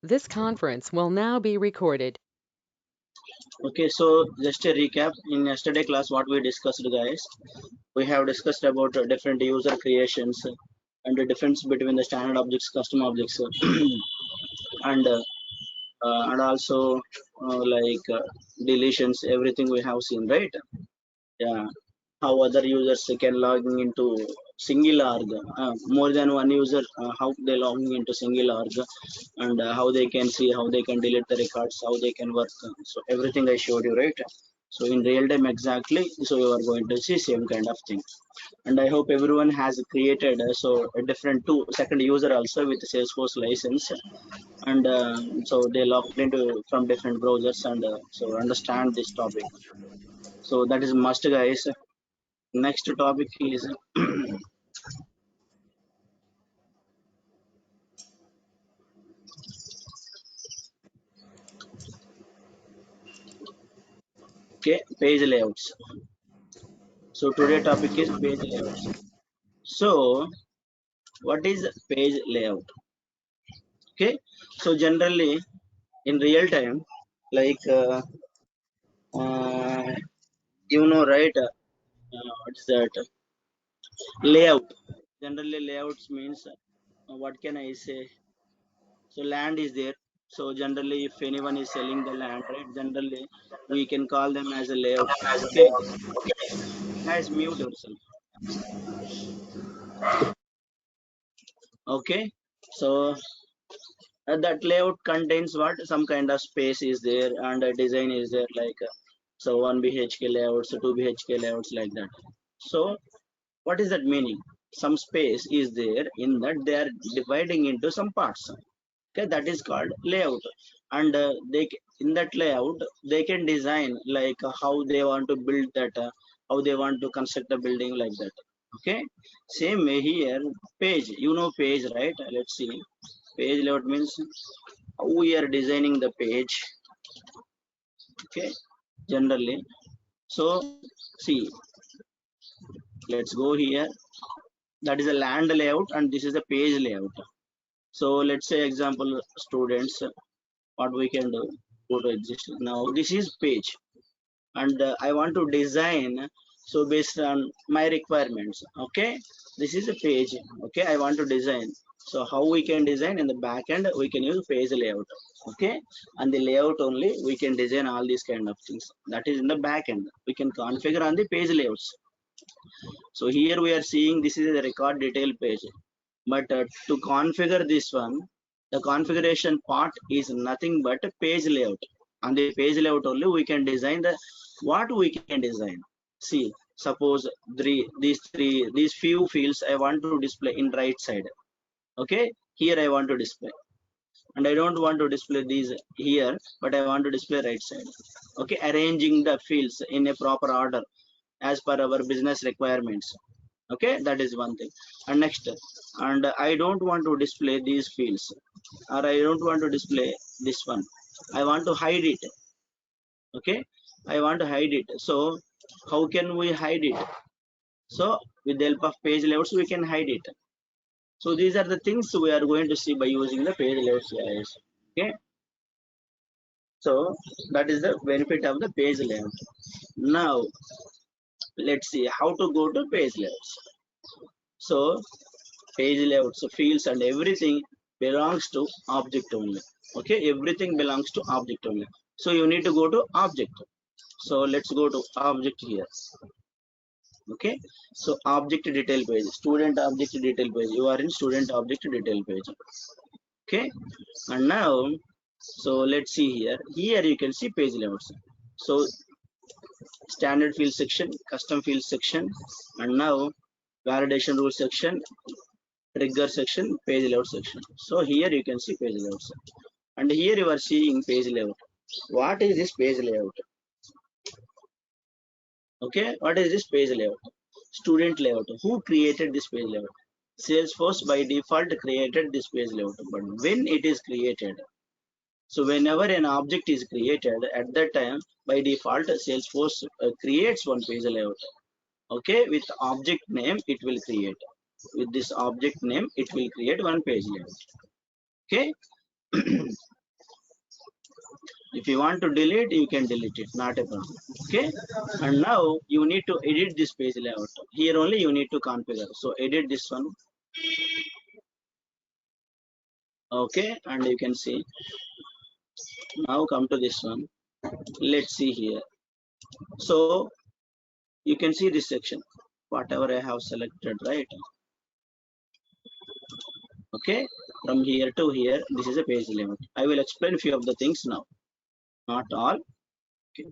This conference will now be recorded. Okay, so just a recap. In yesterday class, what we discussed, guys, we have discussed about different user creations and the difference between the standard objects, custom objects, and also deletions. Everything we have seen, right? Yeah, how other users can log into single org, more than one user, how they logging into single org, and how they can see, how they can delete the records, how they can work. So everything I showed you, right? So in real time exactly, so you are going to see same kind of thing. And I hope everyone has created so a different two second user also with Salesforce license, and so they logged into from different browsers, and so understand this topic. So that is must, guys. Next topic is okay, page layouts. So today topic is page layouts. So what is page layout? Okay, so generally in real time, like uh, right? What's that? Layout. Generally, layouts means what can I say? So land is there. So generally, if anyone is selling the land, right? Generally, we can call them as a layout. Okay, guys, mute yourself. Okay, so that layout contains what, some kind of space is there, and a design is there, like so 1 bhk layouts, 2 bhk layouts, like that. So what is that meaning? Some space is there in that they are dividing into some parts. Okay, that is called layout. And in that layout they can design like how they want to build that, how they want to construct a building, like that. Okay, same way here. Page, page, right? Let's see. Page layout means how we are designing the page. Okay, generally. So see, let's go here. That is a land layout, and this is a page layout. So let's say example, students, what we can do, go to exist. Now this is page, and I want to design, so based on my requirements. Okay, this is a page. Okay, I want to design. So how we can design in the back end, we can use page layout. Okay, and the layout only we can design all these kind of things. That is in the back end, we can configure on the page layouts. So here we are seeing this is a record detail page, but to configure this one, the configuration part is nothing but a page layout. On the page layout only we can design the, what we can design. See, suppose these few fields I want to display in right side. Okay, here I want to display, and I don't want to display these here, but I want to display right side. Okay, arranging the fields in a proper order as per our business requirements. Okay, that is one thing. And next, and I don't want to display these fields, or I don't want to display this one, I want to hide it. Okay, I want to hide it. So how can we hide it? So with the help of page layouts we can hide it. So these are the things we are going to see by using the page layouts, guys. Okay, so that is the benefit of the page layout. Now let's see how to go to page layouts. So page layouts, so fields and everything belongs to object only. Okay, everything belongs to object only. So you need to go to object. So let's go to object here. Okay, so object detail page, student object detail page, you are in student object detail page. Okay, and now, so let's see here. Here you can see page layouts. So standard field section, custom field section, and now validation rule section, trigger section, page layout section. So here you can see page layout, and here you are seeing page layout. What is this page layout? Okay, what is this page layout? Student layout. Who created this page layout? Salesforce by default created this page layout. But when it is created, so whenever an object is created, at that time by default Salesforce creates one page layout. Okay, with object name it will create, with this object name it will create one page layout. Okay, If you want to delete, you can delete it, not a problem. Okay, and now you need to edit this page layout. Here only you need to configure. So edit this one. Okay, and you can see. Now come to this one. Let's see here. So you can see this section, whatever I have selected, right? Okay, from here to here, this is a page layout. I will explain few of the things now, not all. Okay,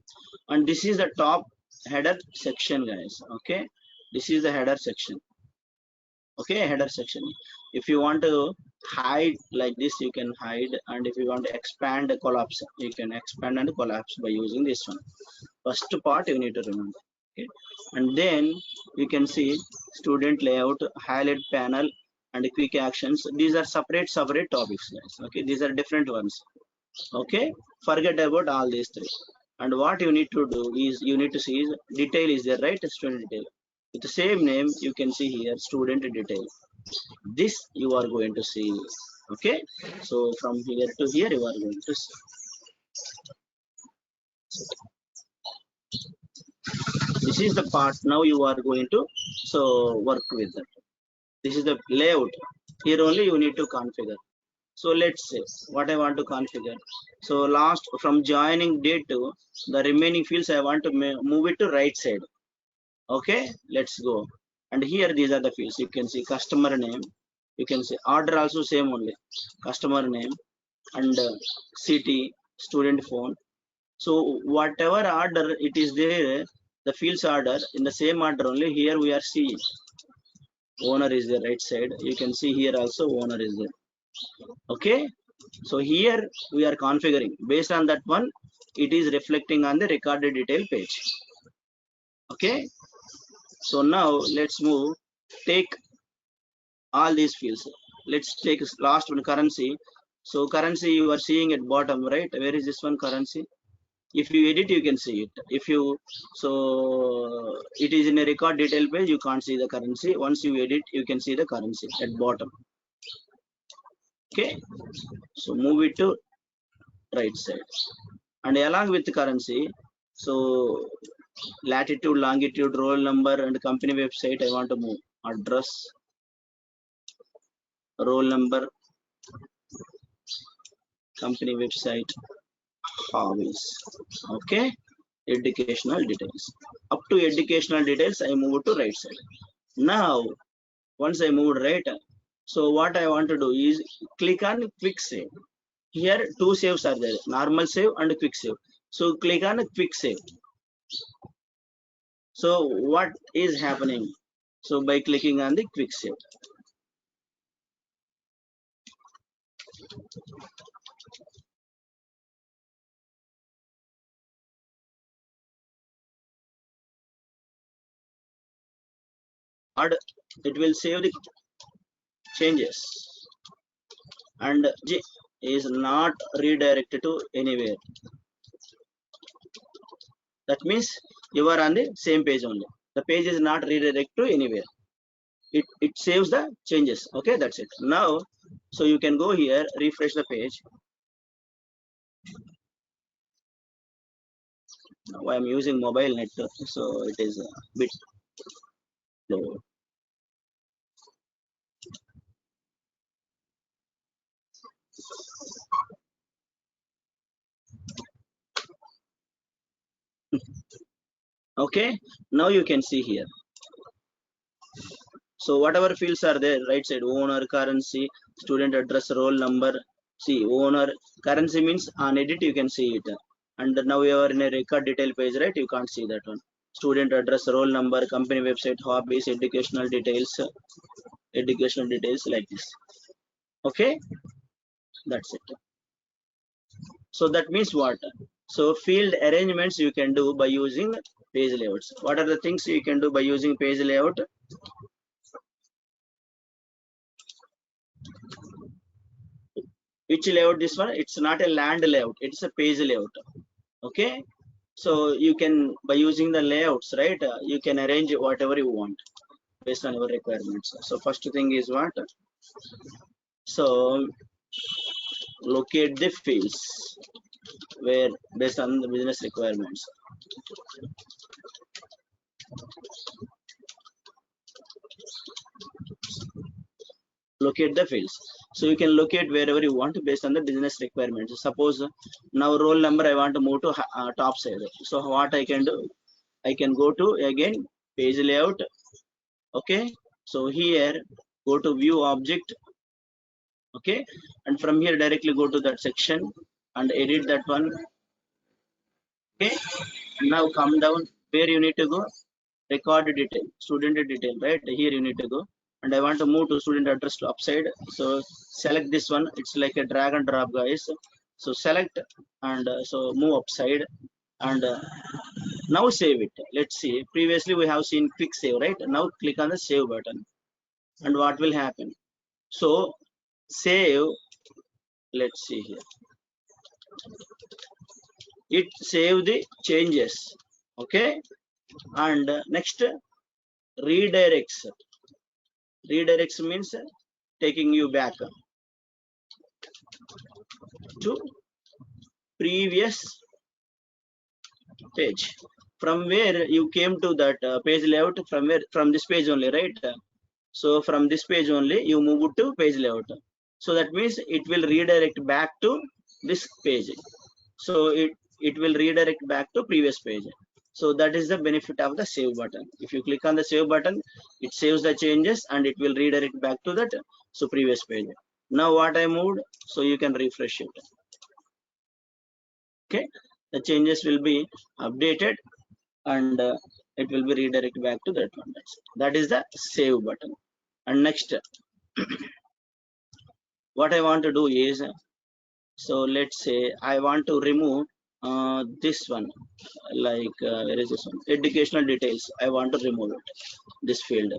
and this is the top header section, guys. Okay, this is the header section. Okay, header section. If you want to hide like this, you can hide, and if you want to expand, collapse, you can expand and collapse by using this one. First part you need to remember. Okay, and then you can see student layout, highlight panel, and quick actions. These are separate topics, guys. Okay, these are different ones. Okay, forget about all these three. And what you need to do is you need to see is detail is there, right? Student detail with the same name. You can see here student detail. This you are going to see. Okay, so from here to here you are going to see. This is the part now you are going to work with that. This is the layout. Here only you need to configure. So let's say what I want to configure. So last from joining date to the remaining fields, I want to move it to right side. Okay, let's go. And here these are the fields. You can see customer name. You can see order also same only. Customer name and city, student phone. So whatever order it is there, the fields order in the same order only. Here we are seeing owner is the right side. You can see here also owner is there. Okay, so here we are configuring based on that one. It is reflecting on the recorded detail page. Okay, so now let's move. Take all these fields. Let's take last one, currency. So currency you are seeing at bottom, right? Where is this one, currency? If you edit, you can see it. If you it is in a record detail page, you can't see the currency. Once you edit, you can see the currency at bottom. Okay, so move it to right side, and along with the currency, so latitude, longitude, roll number, and company website I want to move. Address, roll number, company website, hobbies. Okay, educational details. Up to educational details I move to right side. Now once I moved right, so what I want to do is click on quick save. Here two saves are there, normal save and quick save. So click on quick save. So what is happening? So by clicking on the quick save, it will save the changes, and is not redirected to anywhere. That means you are on the same page only. The page is not redirected to anywhere. It saves the changes. Okay, that's it. Now so you can go here, refresh the page. Now I am using mobile net, so it is a bit low. Okay, now you can see here. So whatever fields are there, right side, owner, currency, student address, roll number. See, owner, currency means on edit you can see it, and now we are in a record detail page, right? You can't see that one. Student address, roll number, company website, hobbies, educational details like this. Okay, that's it. So that means what? So field arrangements you can do by using page layouts. What are the things you can do by using page layout? Which layout? This one, it's not a land layout, it's a page layout. Okay, so you can, by using the layouts, right, you can arrange whatever you want based on your requirements. So first thing is what? So locate the fields where based on the business requirements. Locate the fields. So you can locate wherever you want based on the business requirements. Suppose now roll number I want to move to top side. So what I can do, I can go to again page layout. Okay, so here go to view object. Okay, and from here directly go to that section and edit that one. Okay, now come down where you need to go, record detail, student detail, right here you need to go, and I want to move to student address to upside. So select this one, it's like a drag and drop, guys. So select and so move upside, and now save it. Let's see, previously we have seen quick save, right? Now click on the save button, and what will happen? So save, let's see here, it save the changes. Okay, and next redirects. Redirects means taking you back to previous page, from where you came to that page layout, from where, from this page only, right? So from this page only you move to page layout, so that means it will redirect back to this page. So it will redirect back to previous page. So that is the benefit of the save button. If you click on the save button, it saves the changes and it will redirect back to that so previous page. Now what I moved, so you can refresh it. Okay, the changes will be updated and it will be redirected back to that one. That is the save button. And next what I want to do is, so let's say I want to remove this one, like where is this one, educational details, I want to remove it, this field.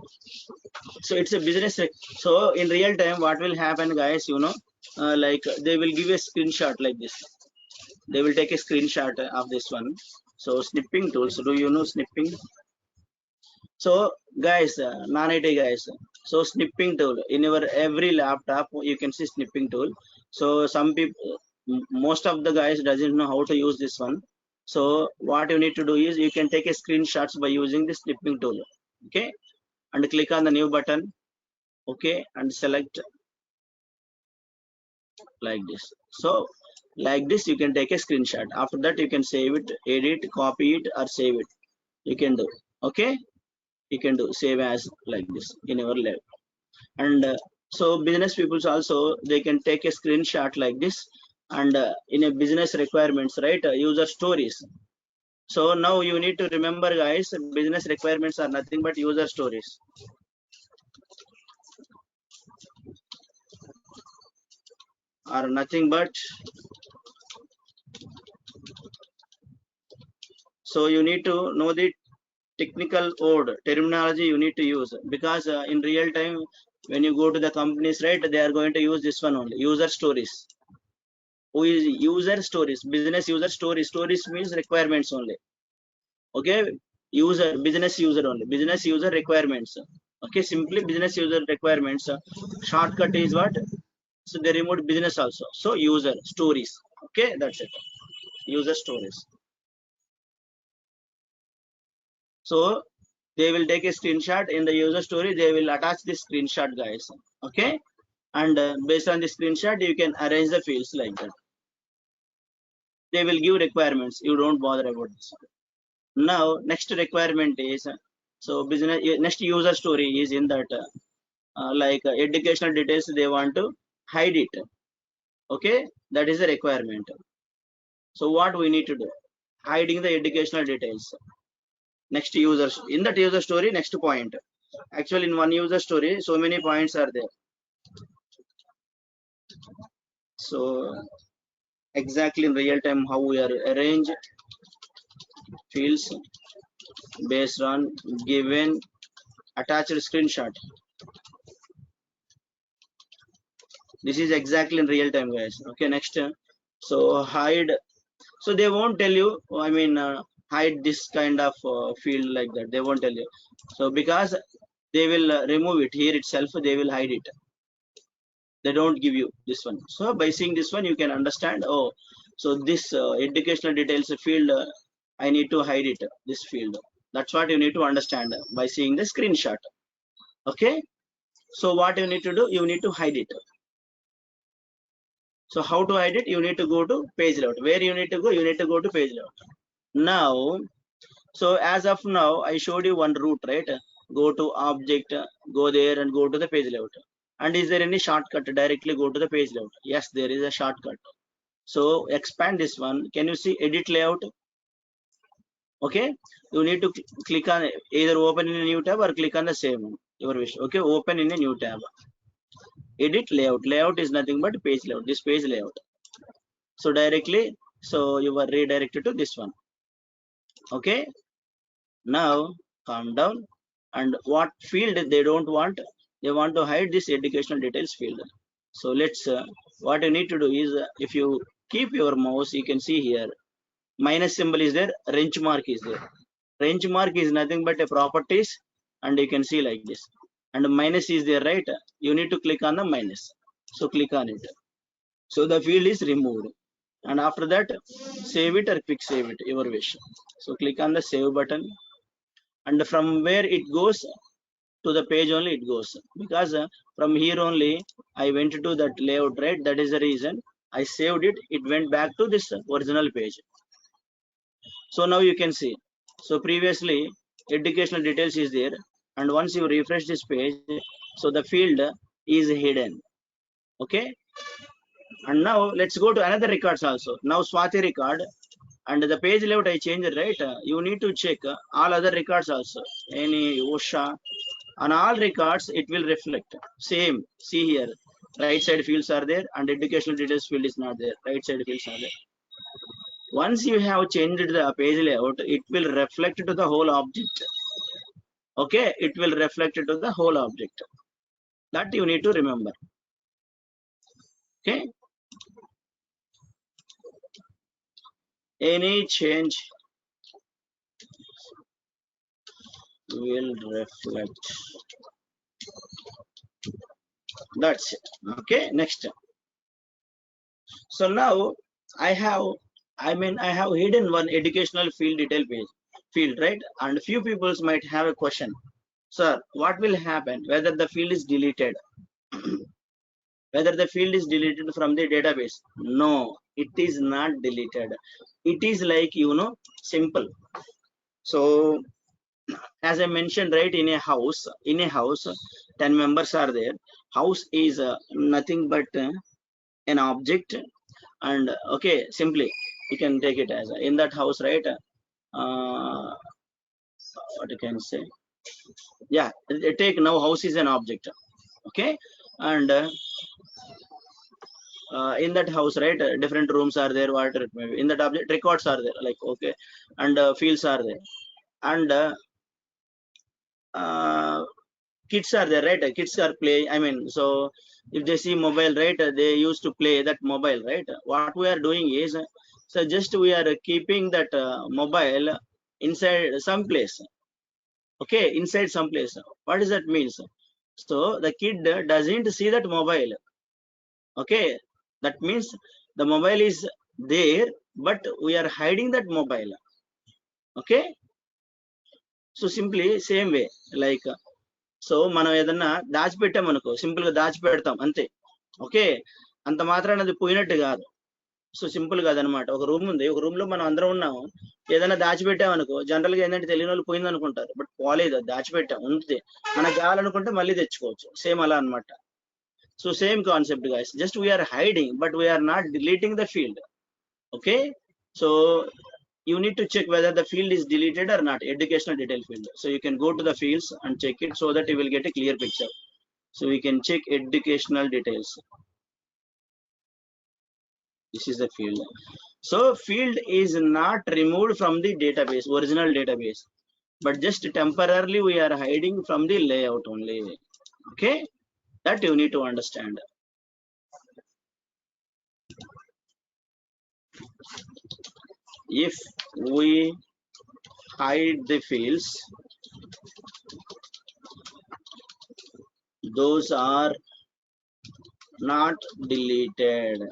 So it's a business so in real time what will happen, guys, you know, like they will give a screenshot like this. They will take a screenshot of this one. So snipping tools, do you know snipping? So guys, non-IT guys, so snipping tool in your every laptop you can see snipping tool. So some people, most of the guys doesn't know how to use this one. So what you need to do is you can take a screenshots by using the snipping tool. Okay, and click on the new button. Okay, and select like this. So like this you can take a screenshot. After that you can save it, edit, copy it, or save it, you can do. Okay, you can do save as like this in your lab. And so business peoples also, they can take a screenshot like this, and in a business requirements, right, user stories. So now you need to remember, guys, business requirements are nothing but user stories. Are nothing but, so you need to know the technical word terminology you need to use, because in real time when you go to the companies, right, they are going to use this one only, user stories. Who is user stories? Business user stories. Stories means requirements only. Okay, user, business user only, business user requirements. Okay, simply business user requirements. Shortcut is what? So they removed business also, so user stories. Okay, that's it, user stories. So they will take a screenshot in the user story, they will attach this screenshot, guys. Okay, and based on the screenshot you can arrange the fields like that. They will give requirements, you don't bother about this. Now next requirement is, so business next user story is in that like educational details, they want to hide it. Okay, that is the requirement. So what we need to do, hiding the educational details. Next users in that user story, next point, actually in one user story so many points are there. So exactly in real time how we are arrange fields based on given attached screenshot. This is exactly in real time, guys. Okay, next so hide, so they won't tell you, I mean hide this kind of field like that, they won't tell you. So because they will remove it here itself, they will hide it. They don't give you this one. So by seeing this one, you can understand, oh, so this educational details field, I need to hide it, this field. That's what you need to understand by seeing the screenshot. Okay. So what you need to do, you need to hide it. So how to hide it? You need to go to page layout. Where you need to go? You need to go to page layout. Now, so as of now, I showed you one route, right? Go to object, go there and go to the page layout. And is there any shortcut? Directly go to the page layout. Yes, there is a shortcut. So expand this one. Can you see edit layout? Okay. You need to click on either open in a new tab or click on the same one. Your wish. Okay. Open in a new tab. Edit layout. Layout is nothing but page layout. This page layout. So directly, so you are redirected to this one. Okay. Now calm down. And what field they don't want? They want to hide this educational details field. So let's what you need to do is if you keep your mouse, you can see here minus symbol is there, wrench mark is there. Wrench mark is nothing but a properties, and you can see like this. And minus is there, right? You need to click on the minus. So click on it. So the field is removed. And after that, save it or quick save it, your wish. So click on the save button. And from where it goes to the page only it goes. Because from here only I went to that layout, right? That is the reason I saved it. It went back to this original page. So now you can see. So previously educational details is there, and once you refresh this page, so the field is hidden. Okay. And now let's go to another records also. Now Swati record, and the page layout I changed, right? You need to check all other records also. Any OSHA, on all records it will reflect same. See here, right side fields are there and educational details field is not there. Right side fields are there. Once you have changed the page layout, it will reflect to the whole object. Okay, it will reflect to the whole object. That you need to remember. Okay. Any change will reflect. That's it. Okay, next. So now I have, I have hidden one educational field detail page field, right? And few people might have a question, sir, what will happen whether the field is deleted? Whether the field is deleted from the database? No, it is not deleted. It is like, simple. So as I mentioned, right, in a house, 10 members are there. House is nothing but an object. And okay, simply you can take it as in that house, right? What you can say, yeah, take now house is an object. Okay. And in that house, right, different rooms are there, whatever it may be. In that object records are there, like, okay. And fields are there. And kids are there, right? Kids are playing, so if they see mobile, right, they used to play that mobile, right? What we are doing is, so just we are keeping that mobile inside some place. Okay, inside some place. What does that means? So the kid doesn't see that mobile. Okay, that means the mobile is there, but we are hiding that mobile. Okay. So simply same way, like, so మనం ఏదన్నా దాచిపెట్టామనుకో, simple గా దాచిపెడతాం అంతే. Okay, అంత మాత్రాన అది పోయినట్టు కాదు. So simple కాదనమాట. ఒక రూమ్ ఉంది, ఒక రూమ్ లో మనం అందరం ఉన్నాము, ఏదైనా దాచిపెట్టామనుకో, జనరల్ గా ఏంటంటే తెలియని వాళ్ళు పోయింది అనుకుంటారు, బట్ పోలేదు, అది దాచిపెట్టాం, ఉంది. మనకు కావాలనుకుంటే మళ్ళీ తెచ్చుకోవచ్చు. సేమ్ అలా అనమాట. So same concept guys, just we're hiding but we're not deleting the field. Okay. So you need to check whether the field is deleted or not, educational detail field. So you can go to the fields and check it so that you will get a clear picture. So we can check educational details. This is the field. So field is not removed from the database, original database, but just temporarily we are hiding from the layout only. Okay, that you need to understand. If we hide the fields, those are not deleted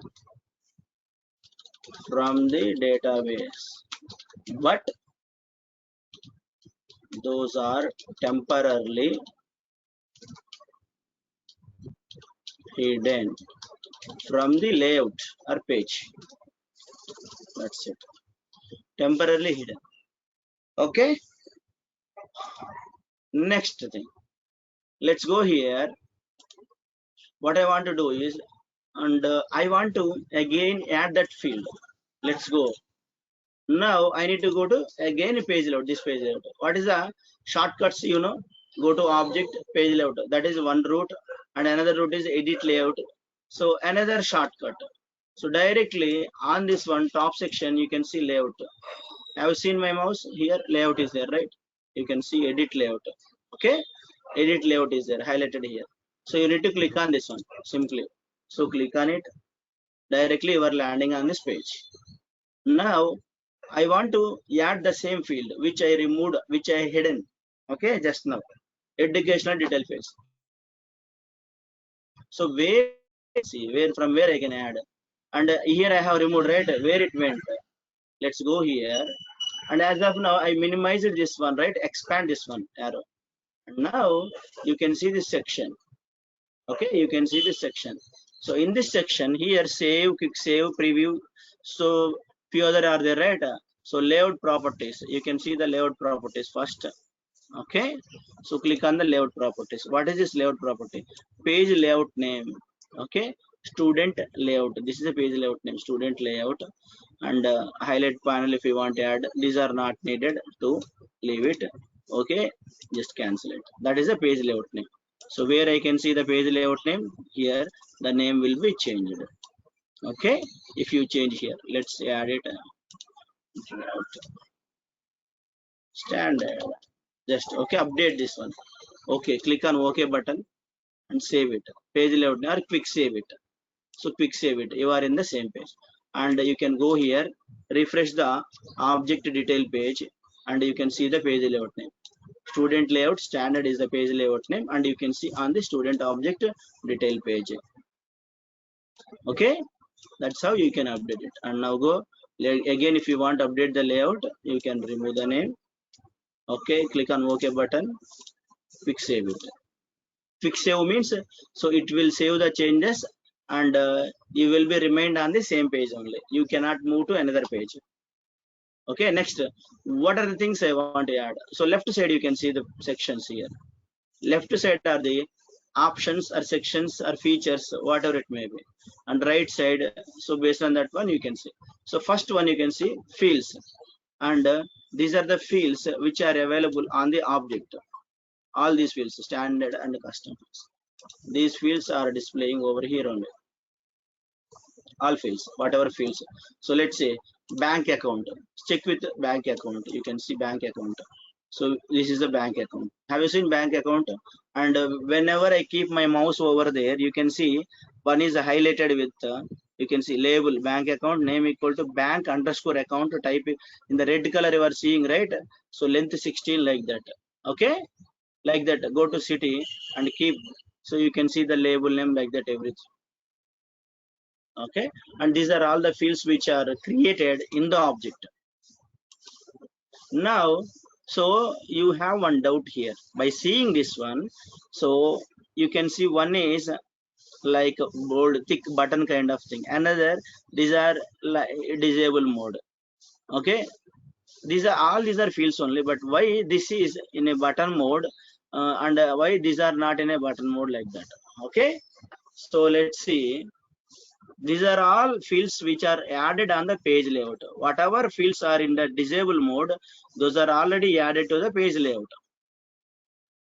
from the database, but those are temporarily hidden from the layout or page. That's it. Temporarily hidden. Okay. Next thing. Let's go here. What I want to do is, and I want to again add that field. Let's go. Now I need to go to again page layout. This page layout. What is the shortcuts? You know, go to object page layout. That is one route, and another route is edit layout. So another shortcut. So directly on this one top section, you can see layout. Have you seen my mouse here? Layout is there, right? You can see edit layout. Okay, edit layout is there, highlighted here. So you need to click on this one simply. So click on it. Directly you are landing on this page. Now I want to add the same field which I removed, which I hidden. Okay, just now. Educational detail field. So where see where from where I can add, and here I have removed, right, where it went. Let's go here, and as of now I minimized this one, right, expand this one arrow, and now you can see this section. Okay, you can see this section. So in this section here, save, quick save, preview, so few other are there, right? So layout properties, you can see the layout properties first. Okay, so click on the layout properties. What is this layout property? Page layout name. Okay, student layout. This is a page layout name, student layout, and highlight panel if you want to add. These are not needed, to leave it. Okay, just cancel it. That is a page layout name. So where I can see the page layout name, here the name will be changed. Okay, if you change here, let's add it. Standard. Just okay, update this one. Okay, click on OK button and save it. Page layout or quick save it. So quick save it. You are in the same page, and you can go here, refresh the object detail page, and you can see the page layout name. Student layout standard is the page layout name, and you can see on the student object detail page. Okay, that's how you can update it. And now go again, if you want to update the layout, you can remove the name. Okay, click on OK button, quick save it. Quick save means, so it will save the changes, and you will be remained on the same page only. You cannot move to another page. Okay, next, what are the things I want to add? So left side you can see the sections here. Left side are the options or sections or features, whatever it may be, and right side, so based on that one you can see. So first one you can see fields, and these are the fields which are available on the object. All these fields, standard and custom fields, these fields are displaying over here only. All fields, whatever fields. So let's say bank account, check with bank account. You can see bank account. So this is the bank account. Have you seen bank account? And whenever I keep my mouse over there, you can see one is highlighted with you can see label bank account name equal to bank underscore account, type in the red color you are seeing, right? So length 16, like that. Okay, like that. Go to city and keep, so you can see the label name, like that, everything. Okay, and these are all the fields which are created in the object. Now, so you have one doubt here by seeing this one. So you can see one is like bold thick button kind of thing, another, these are like disable mode. Okay, these are all, these are fields only, but why this is in a button mode, and why these are not in a button mode, like that. Okay, so let's see. These are all fields which are added on the page layout. Whatever fields are in the disable mode, those are already added to the page layout.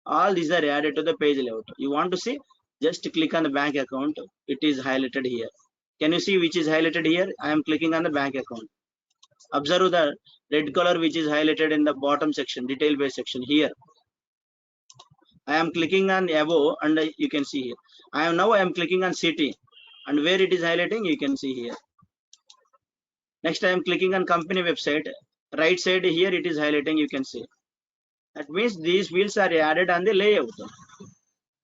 All these are added to the page layout. You want to see, just click on the bank account. It is highlighted here. Can you see which is highlighted here? I am clicking on the bank account. Observe the red color which is highlighted in the bottom section, detail based section here. I am clicking on above, and you can see here. I am clicking on city, and where it is highlighting, you can see here. Next, I am clicking on company website. Right side here it is highlighting, you can see. That means these fields are added on the layout.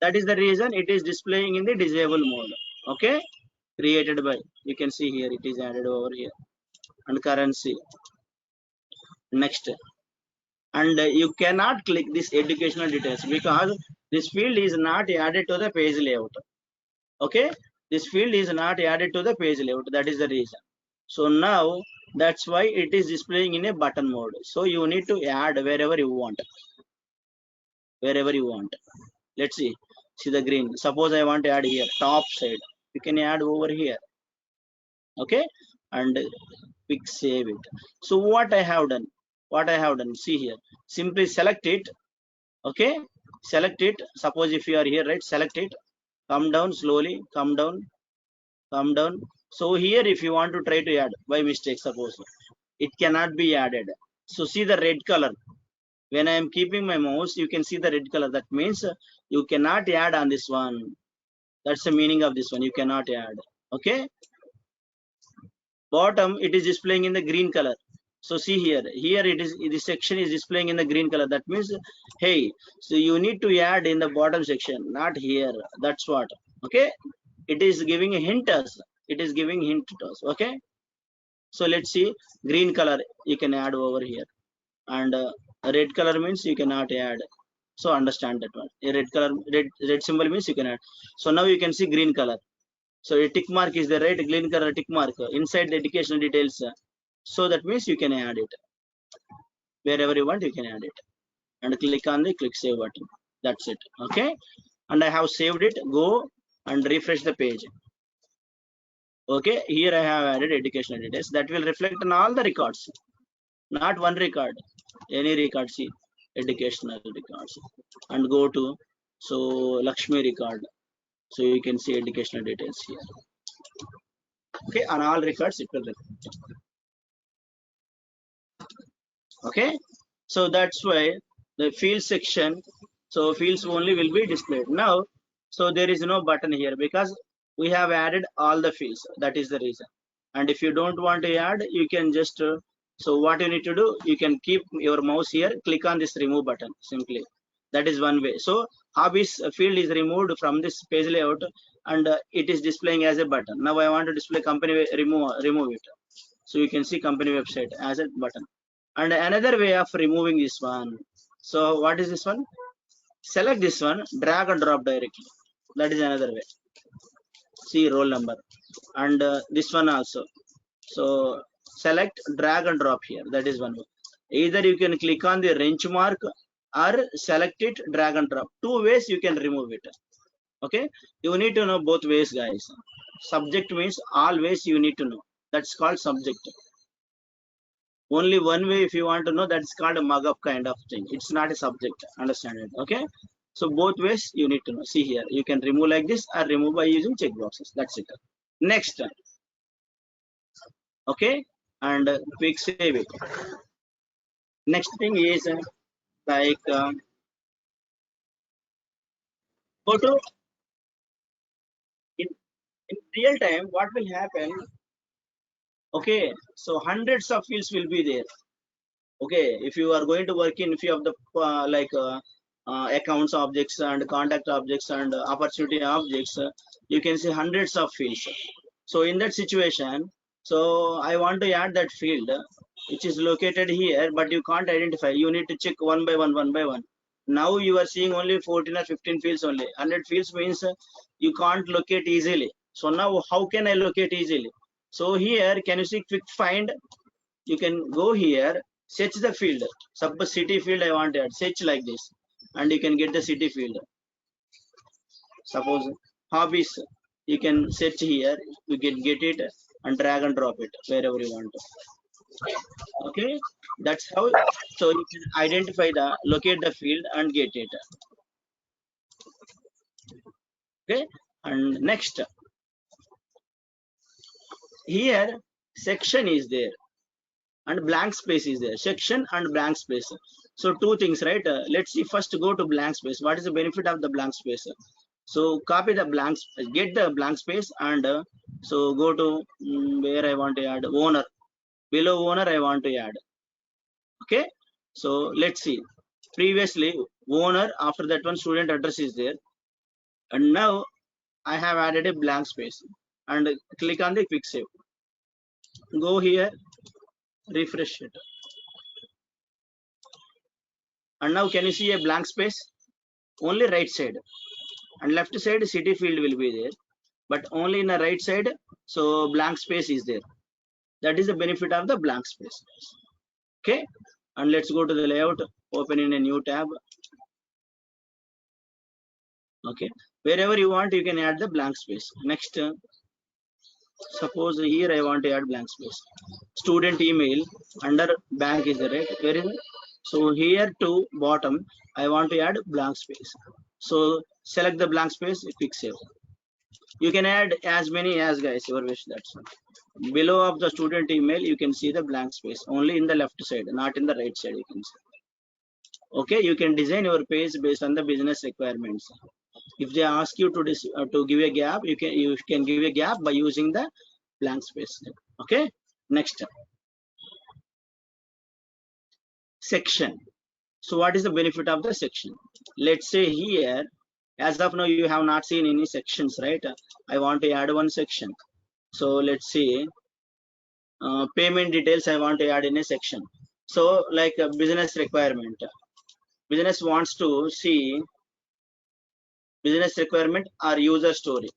That is the reason it is displaying in the disable mode. Okay, created by, you can see here it is added over here, and currency. Next, and you cannot click this educational details because this field is not added to the page layout. Okay, this field is not added to the page layout, that is the reason. So now that's why it is displaying in a button mode. So you need to add wherever you want, wherever you want. Let's see the green. Suppose I want to add here top side, you can add over here. Okay, and quick save it. So what I have done, see here, simply select it. Okay, select it. Suppose if you are here, right, select it, come down slowly, come down. So here if you want to try to add by mistake, suppose it cannot be added. So see the red color. When I am keeping my mouse, you can see the red color. That means you cannot add on this one. That's the meaning of this one, you cannot add. Okay, bottom it is displaying in the green color. So see here, it is, this section is displaying in the green color. That means, hey, so you need to add in the bottom section, not here. That's what. Okay, it is giving a hint us, it is giving hint to us. Okay, so let's see, green color you can add over here, and red color means you cannot add. So understand that one. A red color, red symbol means you can add. So now you can see green color. So a tick mark is the right, green color tick mark inside the educational details. So that means you can add it wherever you want, you can add it, and click on the click save button. That's it. Okay, and I have saved it. Go and refresh the page. Okay, here I have added educational details that will reflect on all the records, not one record, any record. See, educational records, and go to, so Lakshmi record. So you can see educational details here. Okay, on all records it will reflect. Okay, so that's why the field section, so fields only will be displayed now. So there is no button here because we have added all the fields, that is the reason. And if you don't want to add, you can just so what you need to do, you can keep your mouse here, click on this remove button simply. That is one way. So hobbies field is removed from this page layout, and it is displaying as a button. Now I want to display company, remove it. So you can see company website as a button. And another way of removing this one, so what is this one, select this one, drag and drop directly. That is another way. See roll number, and this one also. So select, drag and drop here. That is one way. Either you can click on the wrench mark or select it, drag and drop. Two ways you can remove it. Okay, you need to know both ways, guys. Subject means always you need to know. That's called subject. Only one way if you want to know, that's called a mug up kind of thing. It's not a subject, understand it. Okay, so both ways you need to know. See here, you can remove like this or remove by using check boxes. That's it. Next, okay, and quick save it. Next thing is like go to, in, in real time what will happen. Okay, so hundreds of fields will be there. Okay, if you are going to work in few of the accounts objects and contact objects and opportunity objects, you can see hundreds of fields. So in that situation, so I want to add that field which is located here, but you can't identify. You need to check one by one. Now you are seeing only 14 or 15 fields only. 100 fields means you can't locate easily. So now how can I locate easily? So here, can you see quick find? You can go here, search the field. Suppose city field I want to add, search like this, and you can get the city field. Suppose hobbies, you can search here, you can get it and drag and drop it wherever you want to. Okay, that's how. So you can identify the, locate the field and get it. Okay, and next, here section is there and blank space is there. Section and blank space, so two things, right? Let's see, first go to blank space. What is the benefit of the blank space? So copy the blank, get the blank space, and so go to where I want to add owner. Below owner I want to add. Okay, so let's see, previously owner, after that one student address is there, and now I have added a blank space and click on the quick save. Go here, refresh it. And now can you see a blank space? Only right side and left side city field will be there, but only in the right side, so blank space is there. That is the benefit of the blank space. Okay, and let's go to the layout, open in a new tab. Okay, wherever you want you can add the blank space. Next, suppose here I want to add blank space. Student email under bank is the right. Where is it? So here to bottom I want to add blank space. So select the blank space, quick save. You can add as many as guys your wish. That's all. Below of the student email you can see the blank space only in the left side, not in the right side. You can see. Okay, you can design your page based on the business requirements. If they ask you to give a gap, you can give a gap by using the blank space. Okay, next, section. So what is the benefit of the section? Let's say here, as of now you have not seen any sections, right? I want to add one section. So let's see, payment details I want to add in a section. So like a business requirement, business wants to see business requirement or user story.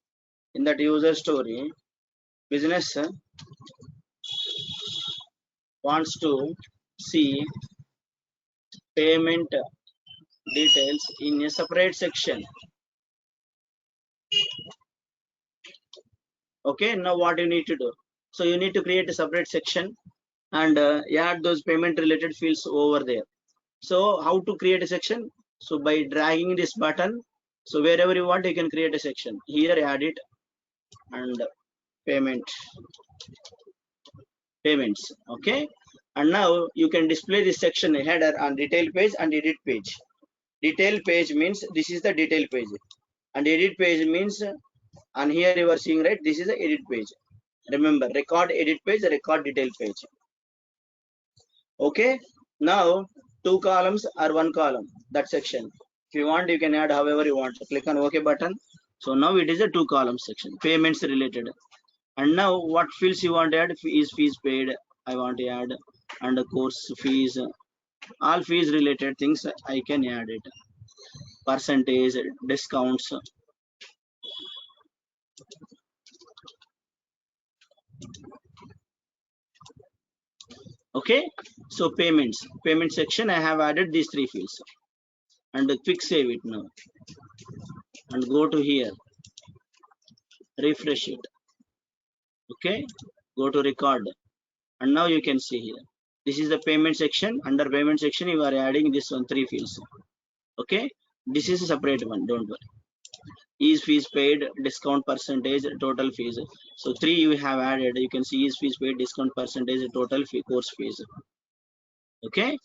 In that user story, business wants to see payment details in a separate section. Okay, now what you need to do? So you need to create a separate section and add those payment related fields over there. So how to create a section? So by dragging this button, so wherever you want you can create a section. Here add it and payments. Okay, and now you can display this section header on detail page and edit page. Detail page means this is the detail page, and edit page means, and here you are seeing, right, this is the edit page. Remember, record edit page, record detail page. Okay, now 2 columns or 1 column, that section. If you want you can add however you want. Click on OK button. So now it is a 2 column section, payments related. And now what fields you want to add? Is fees paid I want to add, and course fees, all fees related things I can add it. Percentage, discounts. Okay, so payment section I have added these 3 fields, and quick save it now and go to here, refresh it. Okay, go to record, and now you can see here, this is the payment section. Under payment section you are adding this one 3 fields. Okay, this is a separate one, don't worry. Is fees paid, discount percentage, total fees. So 3 you have added. You can see is fees paid, discount percentage, total fee, course fees. Okay,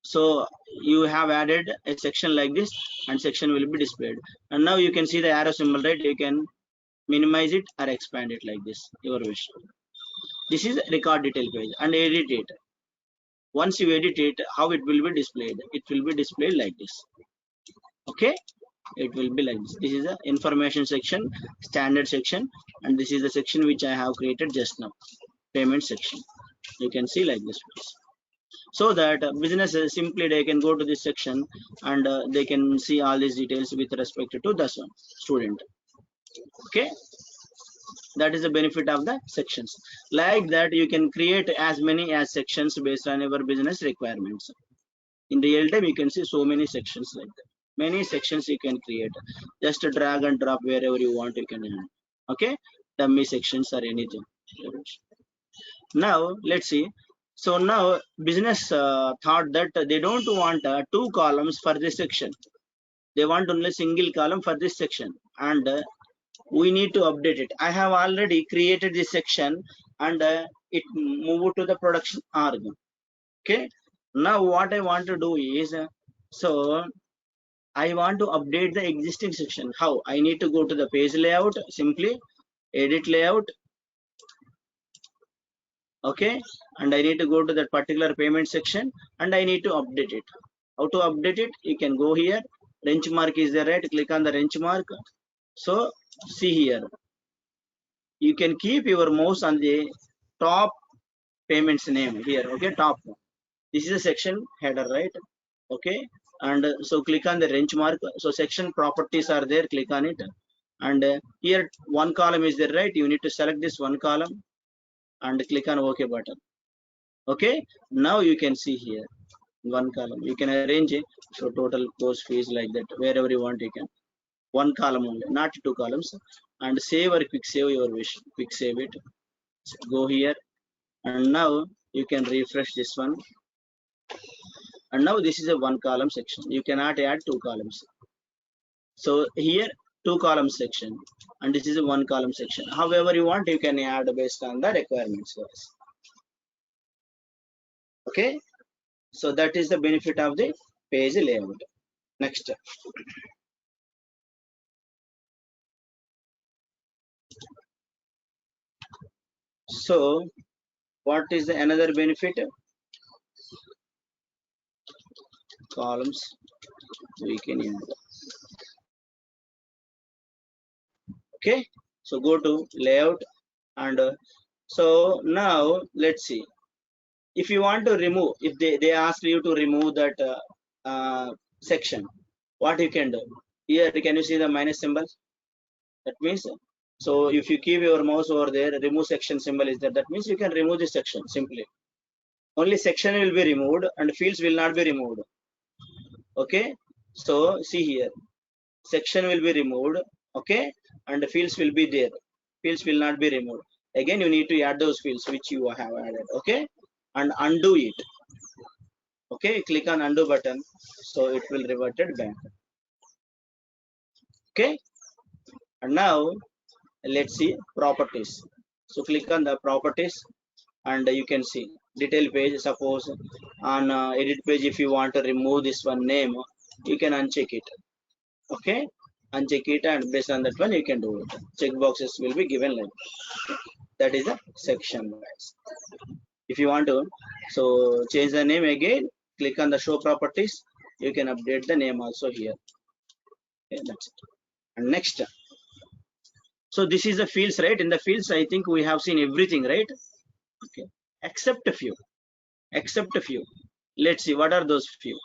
so you have added a section like this, and section will be displayed. And now you can see the arrow symbol, right? You can minimize it or expand it like this, your wish. This is record detail page, and edit it. Once you edit it, how it will be displayed? It will be displayed like this. Okay, it will be like this. This is the information section, standard section, and this is the section which I have created just now, payment section. You can see like this, so that businesses simply they can go to this section and they can see all these details with respect to this one student. Okay, that is the benefit of the sections. Like that you can create as many as sections based on your business requirements. In real time you can see so many sections like that. Many sections you can create. Just drag and drop wherever you want you can add. Okay, dummy sections or anything. Now let's see. So now business thought that they don't want 2 columns for this section. They want only single column for this section, and we need to update it. I have already created this section and it moved to the production org. Okay, now what I want to do is, so I want to update the existing section. How? I need to go to the page layout, simply edit layout. Okay, and I need to go to that particular payment section and I need to update it. How to update it? You can go here, wrench mark is there, right? Click on the wrench mark. So see here, you can keep your mouse on the top payments name here. Okay, top. This is a section header, right? Okay, and so click on the wrench mark. So section properties are there, click on it, and here one column is there, right? You need to select this one column and click on OK button. Okay, now you can see here one column. You can arrange it, so total course fees like that, wherever you want you can. One column only, not two columns. And save or quick save your wish. Quick save it. Go here, and now you can refresh this one. And now this is a one column section. You cannot add two columns. So here two column section, and this is a one column section. However you want, you can add based on the requirements, guys. Okay, so that is the benefit of the page layout. Next, so what is the another benefit? Columns we can add. Okay, so go to layout, and so now let's see. If you want to remove, if they ask you to remove that section, what you can do here? Can you see the minus symbol? That means, so if you keep your mouse over there, remove section symbol is there. That means you can remove this section simply. Only section will be removed and fields will not be removed. Okay, so see here, section will be removed, okay, and the fields will be there. Fields will not be removed. Again, you need to add those fields which you have added. Okay, and undo it. Okay, click on undo button, so it will revert it back. Okay, and now let's see properties. So click on the properties, and you can see detail page. Suppose on edit page, if you want to remove this one name, you can uncheck it. Okay, uncheck it, and based on that one you can do it. Check boxes will be given like that. Is a section, guys. If you want to so change the name again, click on the show properties. You can update the name also here. Okay, that's it. And next, so this is the fields, right? In the fields, I think we have seen everything, right? Okay, except a few. Except a few. Let's see what are those few.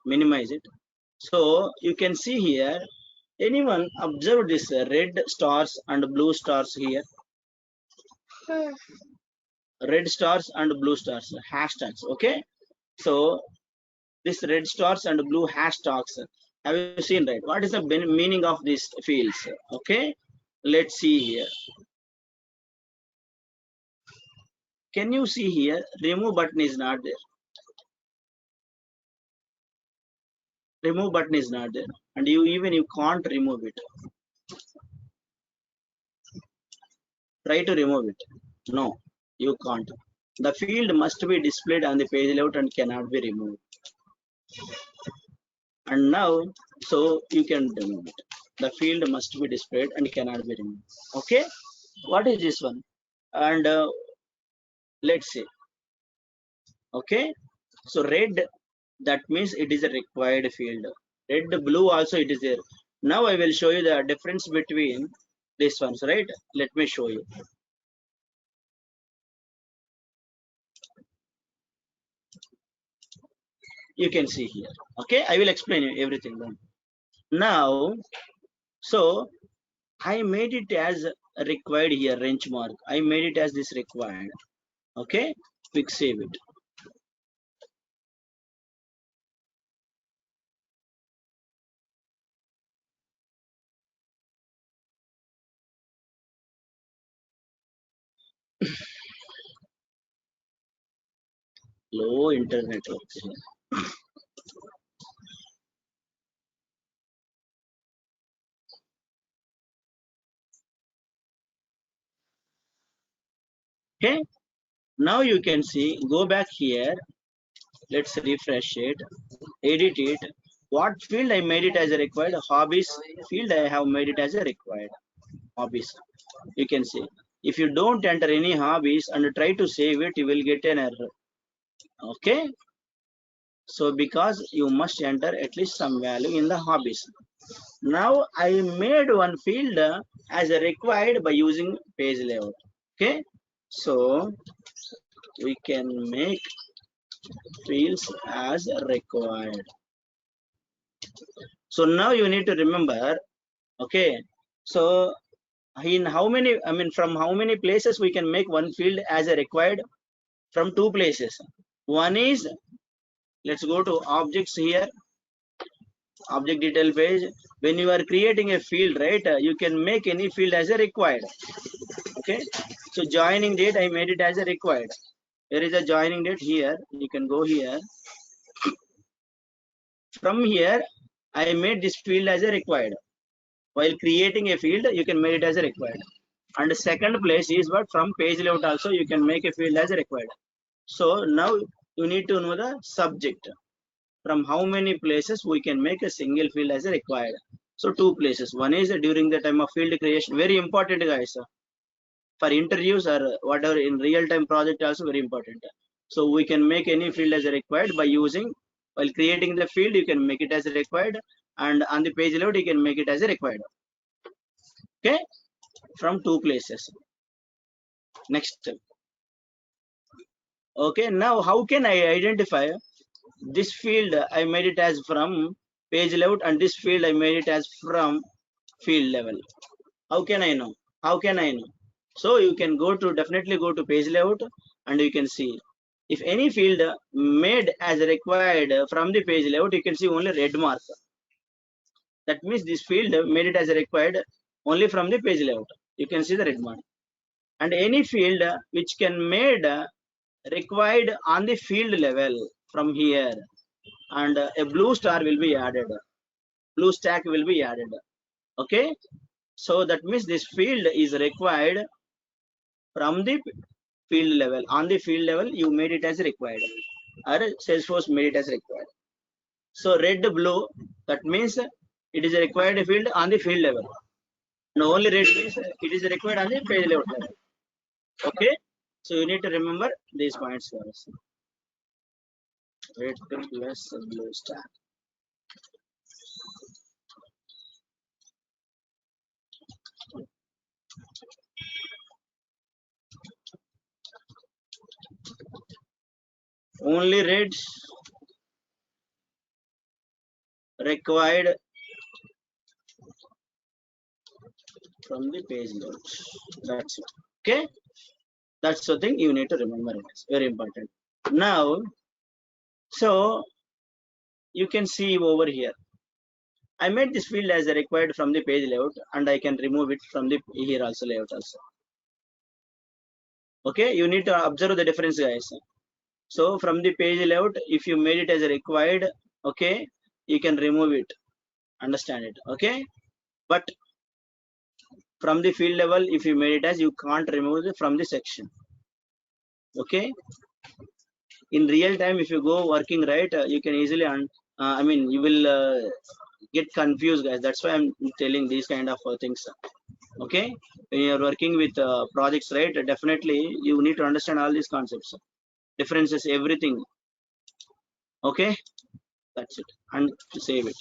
Minimize it. So you can see here. Anyone observe this red stars and blue stars here? Red stars and blue stars, hashtags. Okay, so this red stars and blue hashtags, have you seen, right? What is the meaning of these fields? Okay, let's see here. Can you see here? Remove button is not there. Remove button is not there, and you can't remove it. Try to remove it. No, you can't. The field must be displayed on the page layout and cannot be removed. And now, so you can remove it. The field must be displayed and cannot be removed. Okay, what is this one? And let's see. Okay, so red, that means it is a required field. Red, blue also it is there. Now I will show you the difference between these ones, right? Let me show you. You can see here. Okay, I will explain you everything then. Now, so I made it as required here, wrench mark. I made it as this required. Okay, quick save it. Low internet. Okay, now you can see, go back here. Let's refresh it, edit it. What field I made it as a required? Hobbies field I have made it as a required. Hobbies. You can see, if you don't enter any hobbies and try to save it, you will get an error. Okay, So because you must enter at least some value in the hobbies. Now I made one field as a required by using page layout. Okay, so we can make fields as required. So now you need to remember, okay, so in how many, I mean, from how many places we can make one field as a required? From two places. One is, let's go to objects here, object detail page. When you are creating a field, right, you can make any field as a required. Okay, so joining date, I made it as a required. There is a joining date here. You can go here. From here, I made this field as a required. While creating a field, you can make it as a required. And the second place is what, from page layout also you can make a field as a required. So now you need to know the subject. From how many places we can make a single field as a required. So two places. One is during the time of field creation. Very important, guys. For interviews or whatever in real time project also very important. So we can make any field as a required by using, while creating the field you can make it as a required, and on the page load you can make it as a required. Okay, from two places. Next. Okay, now how can I identify this field? I made it as from page layout, and this field I made it as from field level. How can I know? How can I know? So you can go to, definitely go to page layout, and you can see if any field made as required from the page layout, you can see only red mark. That means this field made it as required only from the page layout. You can see the red mark. And any field which can made required on the field level from here, and a blue star will be added, blue stack will be added. Okay, so that means this field is required from the field level. On the field level you made it as required, or Salesforce made it as required. So red blue, that means it is a required field on the field level. And only red means it is required on the page level. Okay, so you need to remember these points first. Red plus blue star. Only reds required from the page load. That's it. Okay, that's the thing you need to remember. It's very important. Now, so you can see over here, I made this field as a required from the page layout, and I can remove it from the here also layout also. Okay, you need to observe the difference, guys. So from the page layout, if you made it as a required, okay, you can remove it, understand it. Okay, but from the field level, if you made it as, you can't remove it from the section. Okay, in real time if you go working, right, you can easily I mean you will get confused, guys. That's why I'm telling these kind of things. Okay, when you're working with projects, right, definitely you need to understand all these concepts, differences, everything. Okay, that's it, and to save it.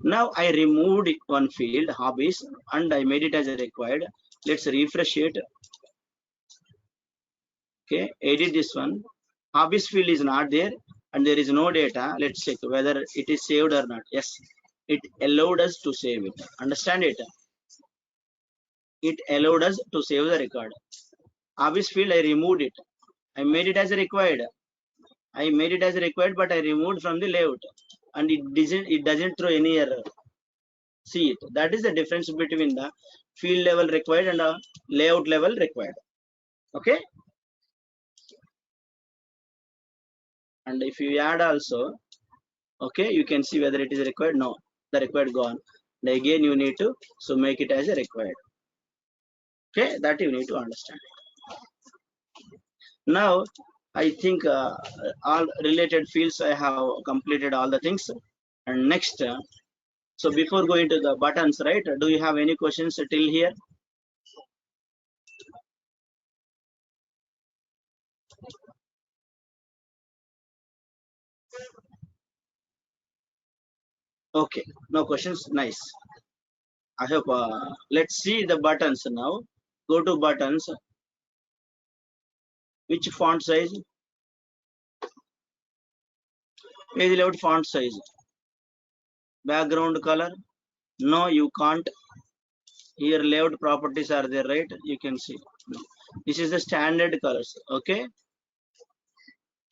Now I removed one field, hobbies, and I made it as a required. Let's refresh it. Okay, edit this one. Hobbies field is not there, and there is no data. Let's check whether it is saved or not. Yes, it allowed us to save it. Understand it? It allowed us to save the record. Hobbies field, I removed it. I made it as a required. I made it as a required, but I removed from the layout, and it doesn't throw any error. See it. That is the difference between the field level required and the layout level required. Okay. And if you add also, okay, you can see whether it is required. No, the required gone. And again you need to so make it as a required. Okay, that you need to understand. Now I think all related fields I have completed all the things. And next, so before going to the buttons, right, do you have any questions till here? Okay, no questions. Nice. I hope. Let's see the buttons now. Go to buttons. Which font size? Page layout font size. Background color. No, you can't. Here layout properties are there, right? You can see. This is the standard colors. Okay.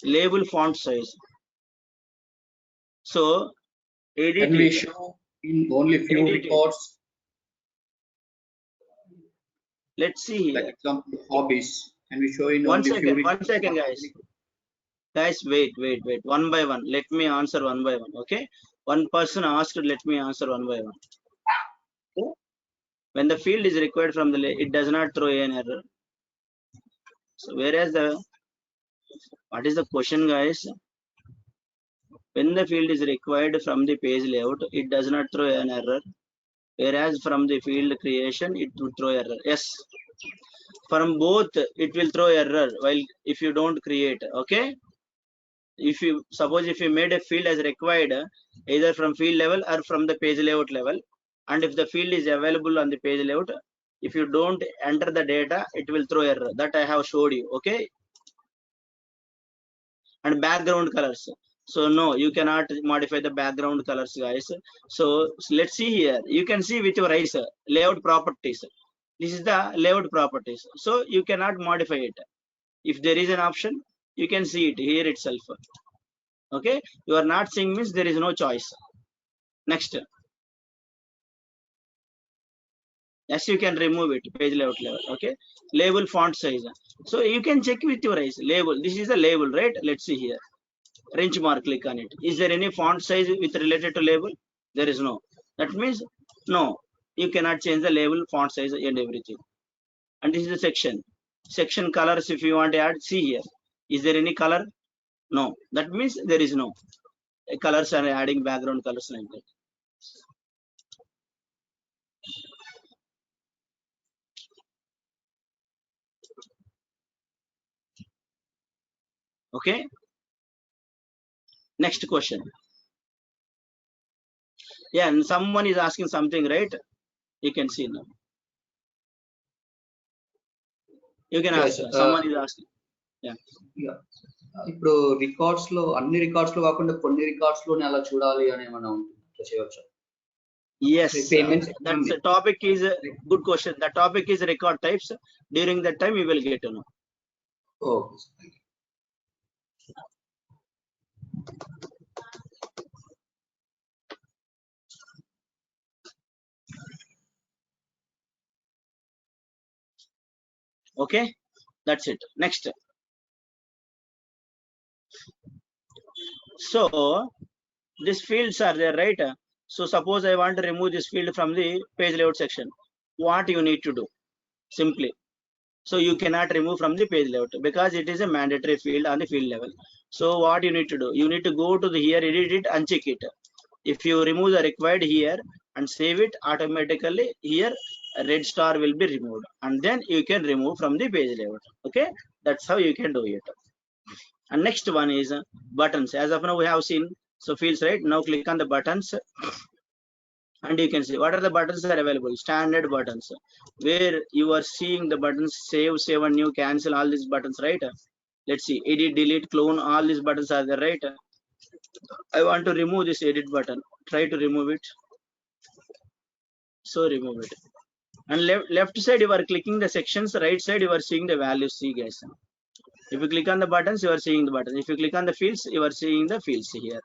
Label font size. So edit Can we it. show in only few Edit it. records? Let's see here. Like example, hobbies. Can we show in One only second, few records? 1 second, guys. Guys, wait. One by one. Let me answer one by one. Okay. One person asked, let me answer one by one. Okay? When the field is required from the, it does not throw an error. So whereas what is the question, guys? When the field is required from the page layout, it does not throw an error. Whereas from the field creation, it would throw error. Yes. From both, it will throw error while if you don't create. Okay. If you suppose if you made a field as required either from field level or from the page layout level, and if the field is available on the page layout, if you don't enter the data, it will throw error. That I have showed you. Okay. And background colors, so no, you cannot modify the background colors, guys. So let's see here. You can see with your eyes layout properties. This is the layout properties, so you cannot modify it. If there is an option, you can see it here itself. Okay, you are not seeing means there is no choice. Next, yes, you can remove it, page layout level. Okay, label font size, so you can check with your eyes. Label, this is a label, right? Let's see here. Wrench mark, click on it. Is there any font size with related to label? There is no. That means no, you cannot change the label font size and everything. And this is the section colors. If you want to add, see here, is there any color? No, that means there is no colors are adding background colors like that. Okay, next question. Yeah, and someone is asking something, right? You can see now. You can Yes, ask. Someone is asking. Yeah. ఇప్పుడు records లో అన్ని records లో కాకుండా కొన్ని records లోనే అలా చూడాలి అని ఏమైనా ఉంటుంది చేయవచ్చు? Yes, payments that's the topic is a good question. The topic is record types. During that time you will get to know. Okay. Okay, that's it. Next. So these fields are there, right? So suppose I want to remove this field from the page layout section. What you need to do? Simply, so you cannot remove from the page layout because it is a mandatory field on the field level. So what you need to do? You need to go to the here, edit it, uncheck it. If you remove the required here and save it, automatically here a red star will be removed, and then you can remove from the page layout. Okay, that's how you can do it. And next one is buttons. As of now we have seen, so fields, right? Now click on the buttons and you can see what are the buttons that are available. Standard buttons, where you are seeing the buttons save and new, cancel, all these buttons, right? Let's see, edit, delete, clone, all these buttons are there, right? I want to remove this edit button. Try to remove it. So remove it. And left side you are clicking the sections, right side you are seeing the values. See, guys, if you click on the buttons, you are seeing the buttons. If you click on the fields, you are seeing the fields here.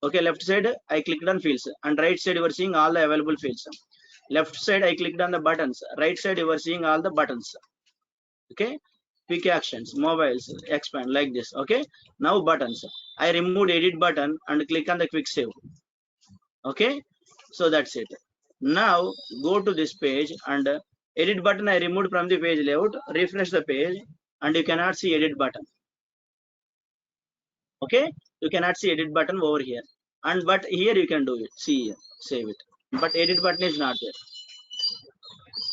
Okay, left side I clicked on fields, and right side you are seeing all the available fields. Left side I clicked on the buttons, right side you are seeing all the buttons. Okay, quick actions, mobiles, expand, like this. Okay, now buttons, I removed edit button and click on the quick save. Okay, so that's it. Now go to this page and edit button I removed from the page layout. Refresh the page and you cannot see edit button. Okay, you cannot see edit button over here, and but here you can do it. See here, save it, but edit button is not there.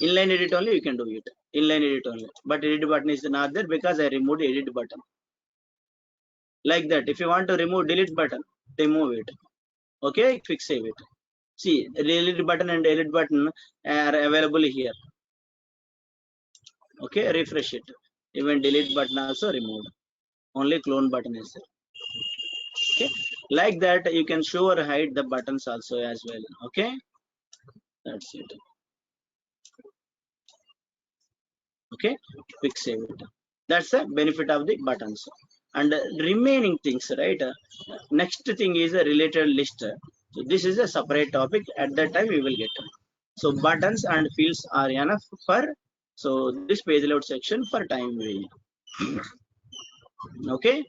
Inline edit only you can do it. Inline edit only, but edit button is not there because I removed edit button. Like that, if you want to remove delete button, remove it. Okay, quick save it. See, delete button and delete button are available here. Okay, refresh it. Even delete button also removed. Only clone button is there. Okay, like that you can show or hide the buttons also as well. Okay, that's it. Okay, quick save it. That's the benefit of the buttons. And remaining things, right? Next thing is a related list. So this is a separate topic. At that time we will get. So buttons and fields are enough for so this page layout section for time being. Okay,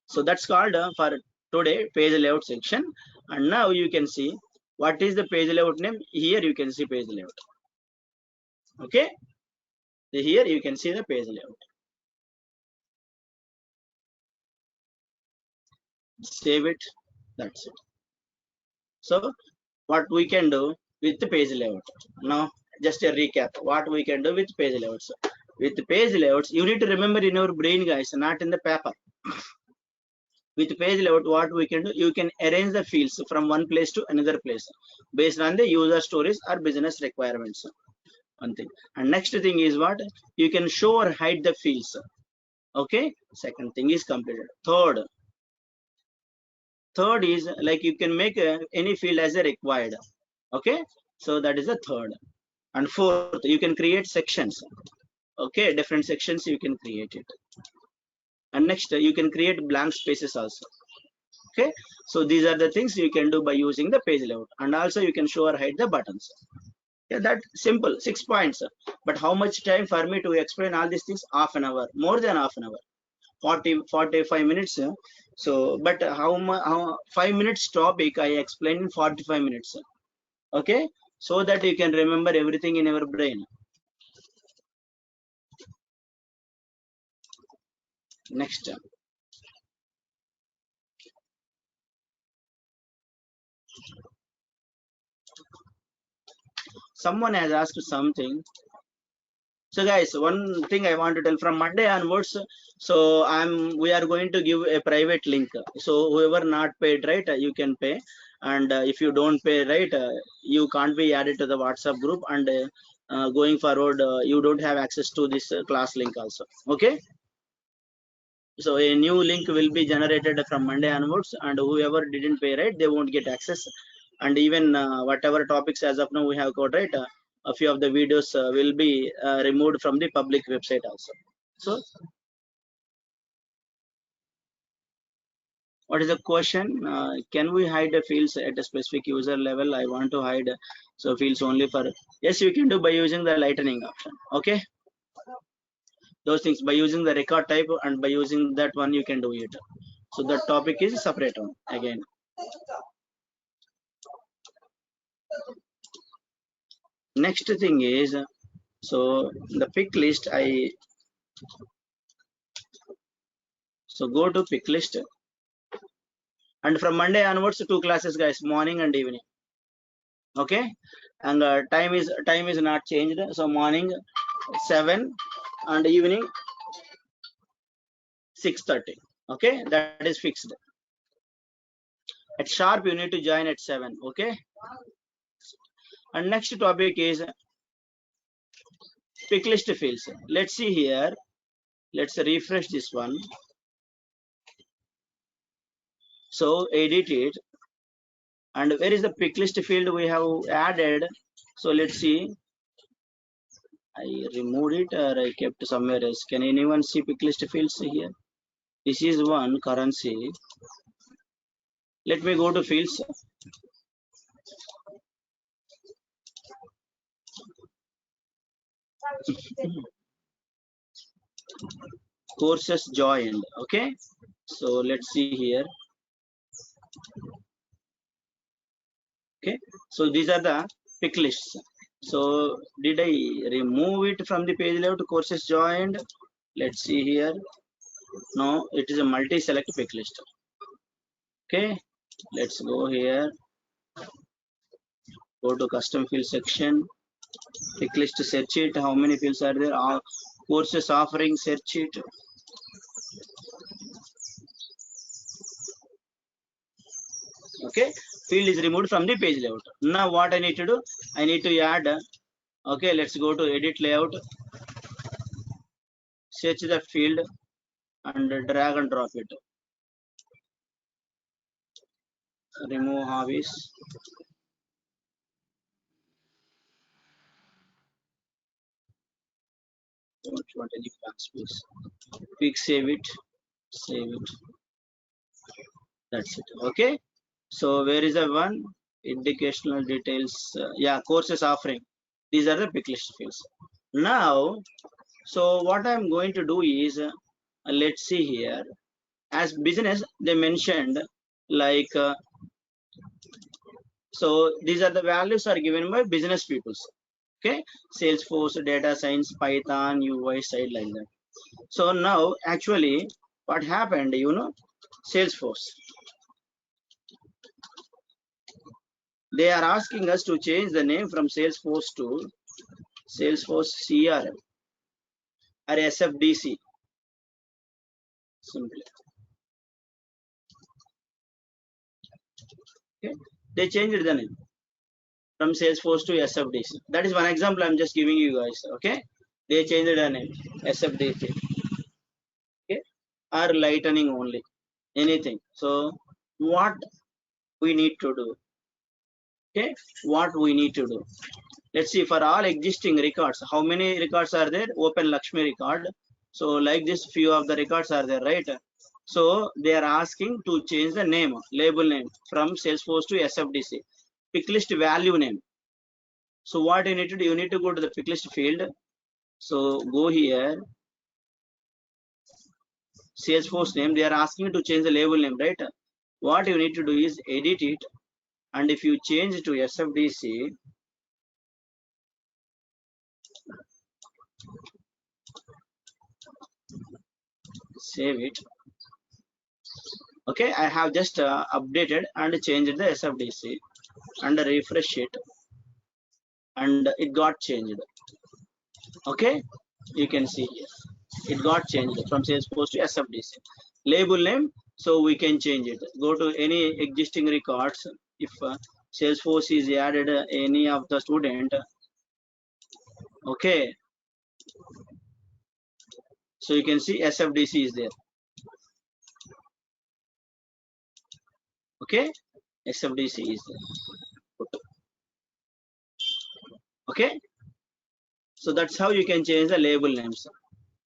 so that's called for today page layout section. And now you can see what is the page layout name. Here you can see page layout. Okay, here you can see the page layout. Save it. That's it. So what we can do with the page layout. Now just a recap what we can do with page layouts. With page layouts you need to remember in your brain, guys, not in the paper. With page layout what we can do, you can arrange the fields from one place to another place based on the user stories or business requirements. One thing. And next thing is what you can show or hide the fields. Okay, second thing is completed. Third is like you can make any field as a required. Okay, so that is the third. And fourth, you can create sections. Okay, different sections you can create it. And next you can create blank spaces also. Okay, so these are the things you can do by using the page layout. And also you can show or hide the buttons. Yeah, that simple, 6 points. But how much time for me to explain all these things? Half an hour, more than half an hour, 45 minutes. So but how 5 minutes topic I explained in 45 minutes. Okay, so that you can remember everything in your brain. Next, someone has asked something. So guys, one thing I want to tell, from Monday onwards, so we are going to give a private link. So whoever not paid, right, you can pay. And if you don't pay, right, you can't be added to the WhatsApp group. And going forward, you don't have access to this class link also. Okay, so a new link will be generated from Monday onwards, and whoever didn't pay, right, they won't get access. And even whatever topics as of now we have got, right, a few of the videos will be removed from the public website also. So what is the question? Can we hide the fields at a specific user level? I want to hide so fields only for, yes, you can do by using the lightning option. Okay, those things by using the record type, and by using that one you can do it. So the topic is separate one again. Next thing is, so the pick list, so go to pick list, and from Monday onwards 2 classes, guys, morning and evening. Okay, and time is not changed, so morning 7 and evening 6:30. Okay, that is fixed. At sharp you need to join at 7. Okay, and next topic is pick list fields. Let's see here, let's refresh this one. So edit it, and where is the pick list field we have added? So let's see, I removed it or I kept somewhere else. Can anyone see pick list fields here? This is one currency. Let me go to fields. Courses joined. Okay, so let's see here. Okay, so these are the pick lists. So did I remove it from the page layout? Courses joined. Let's see here. No, it is a multi-select pick list. Okay, let's go here. Go to custom field section. Pick list, search it. How many fields are there? All courses offering, search it. Okay, field is removed from the page layout. Now what I need to do, I need to add, okay, let's go to edit layout, search the field and drag and drop it. Remove hobbies. Don't want any blank space. Quick save it, save it. That's it. Okay. So where is the one? Educational details. Yeah, courses offering. These are the pick list fields. Now, so what I'm going to do is, let's see here. As business, they mentioned like, so these are the values are given by business peoples. Okay, Salesforce, data science, Python, UI side like that. So now actually what happened, Salesforce, they are asking us to change the name from Salesforce to Salesforce CRM or SFDC simply. Okay, they changed the name from Salesforce to SFDC. That is one example I'm just giving you guys. Okay, they changed the name SFDC. Okay, or lightning only, anything. So what we need to do? Okay, what we need to do? Let's see, for all existing records, how many records are there? Open Lakshmi record. So like this, few of the records are there, right? So they are asking to change the name, label name from Salesforce to SFDC. Pick list value name. So what you need to do, you need to go to the pick list field. So go here, Salesforce name, they are asking to change the label name, right? What you need to do is edit it. And if you change to SFDC, save it. Okay, I have just updated and changed the SFDC and refresh it, and it got changed. Okay, you can see here it got changed from Salesforce to SFDC. Label name, so we can change it. Go to any existing records. If Salesforce is added any of the student, okay, so you can see SFDC is there. Okay, SFDC is there. Okay, so that's how you can change the label names.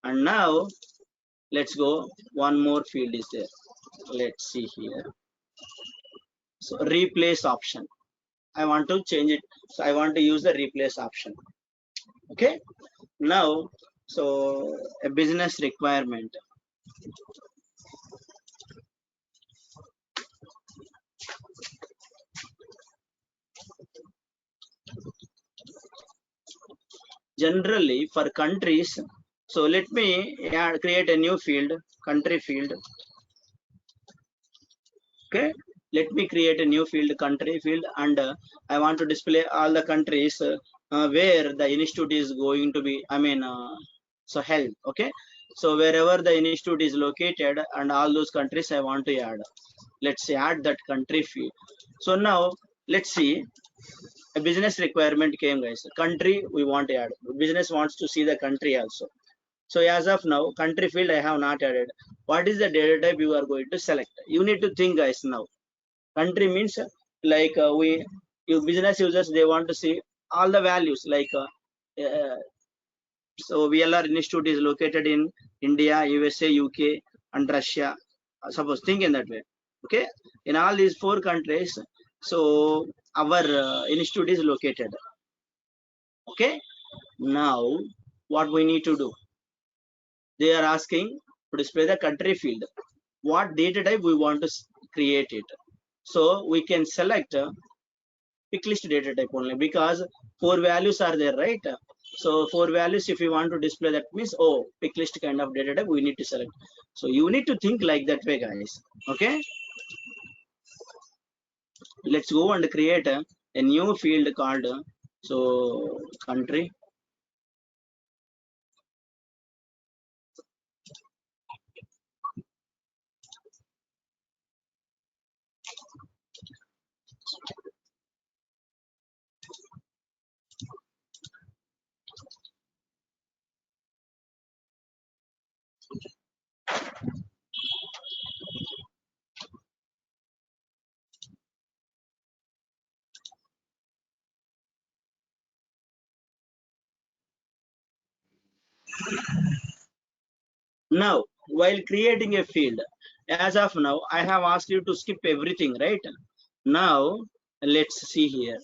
And now let's go, one more field is there. Let's see here. So replace option, I want to change it. So I want to use the replace option. Okay, now so a business requirement. Generally for countries, so let me create a new field, country field. Okay, let me create a new field, country field, and I want to display all the countries where the institute is going to be, so held. Okay, so wherever the institute is located and all those countries I want to add. Let's say add that country field. So now let's see, a business requirement came, guys. Country we want to add. Business wants to see the country also. So as of now, country field I have not added. What is the data type you are going to select? You need to think, guys. Now country means like business users, they want to see all the values like so VLR institute is located in India, USA, UK and Russia. Suppose think in that way. Okay, in all these 4 countries, so our institute is located. Okay, now what we need to do, they are asking to display the country field, what data type we want to create it. So we can select pick list data type only, because 4 values are there, right? So 4 values, if you want to display, that means, oh, pick list kind of data type we need to select. So you need to think like that way, guys. Okay, let's go and create a new field called so country. Now, while creating a field, as of now, I have asked you to skip everything, right? Now, let's see here.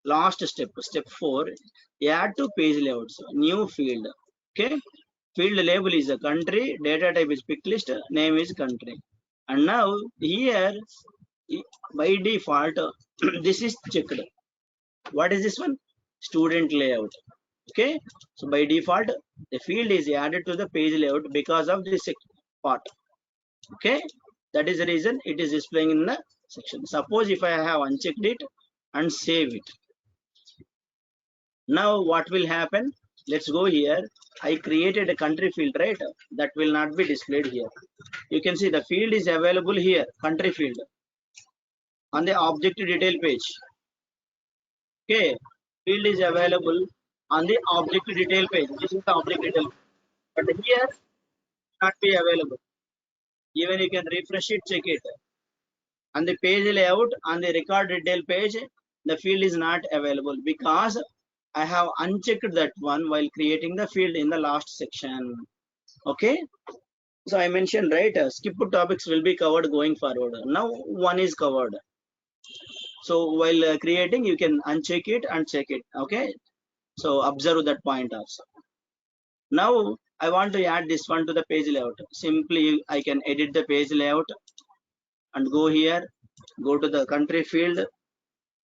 Last step, step 4, add to page layouts, new field. Okay, field label is a country, data type is pick list, name is country. And now here, by default, this is checked. What is this one? Student layout. Okay, so by default, the field is added to the page layout because of this part. Okay, that is the reason it is displaying in the section. Suppose if I have unchecked it and save it, now what will happen? Let's go here. I created a country field, right? That will not be displayed here. You can see the field is available here, country field, on the object detail page. Okay, field is available on the object detail page. This is the object detail, but here not be available. Even you can refresh it, check it. On the page layout, on the record detail page, the field is not available because I have unchecked that one while creating the field in the last section. Okay, so I mentioned, right, skip topics will be covered going forward. Now one is covered. So while creating, you can uncheck it and check it. Okay, so observe that point also. Now I want to add this one to the page layout. Simply I can edit the page layout and go here, go to the country field.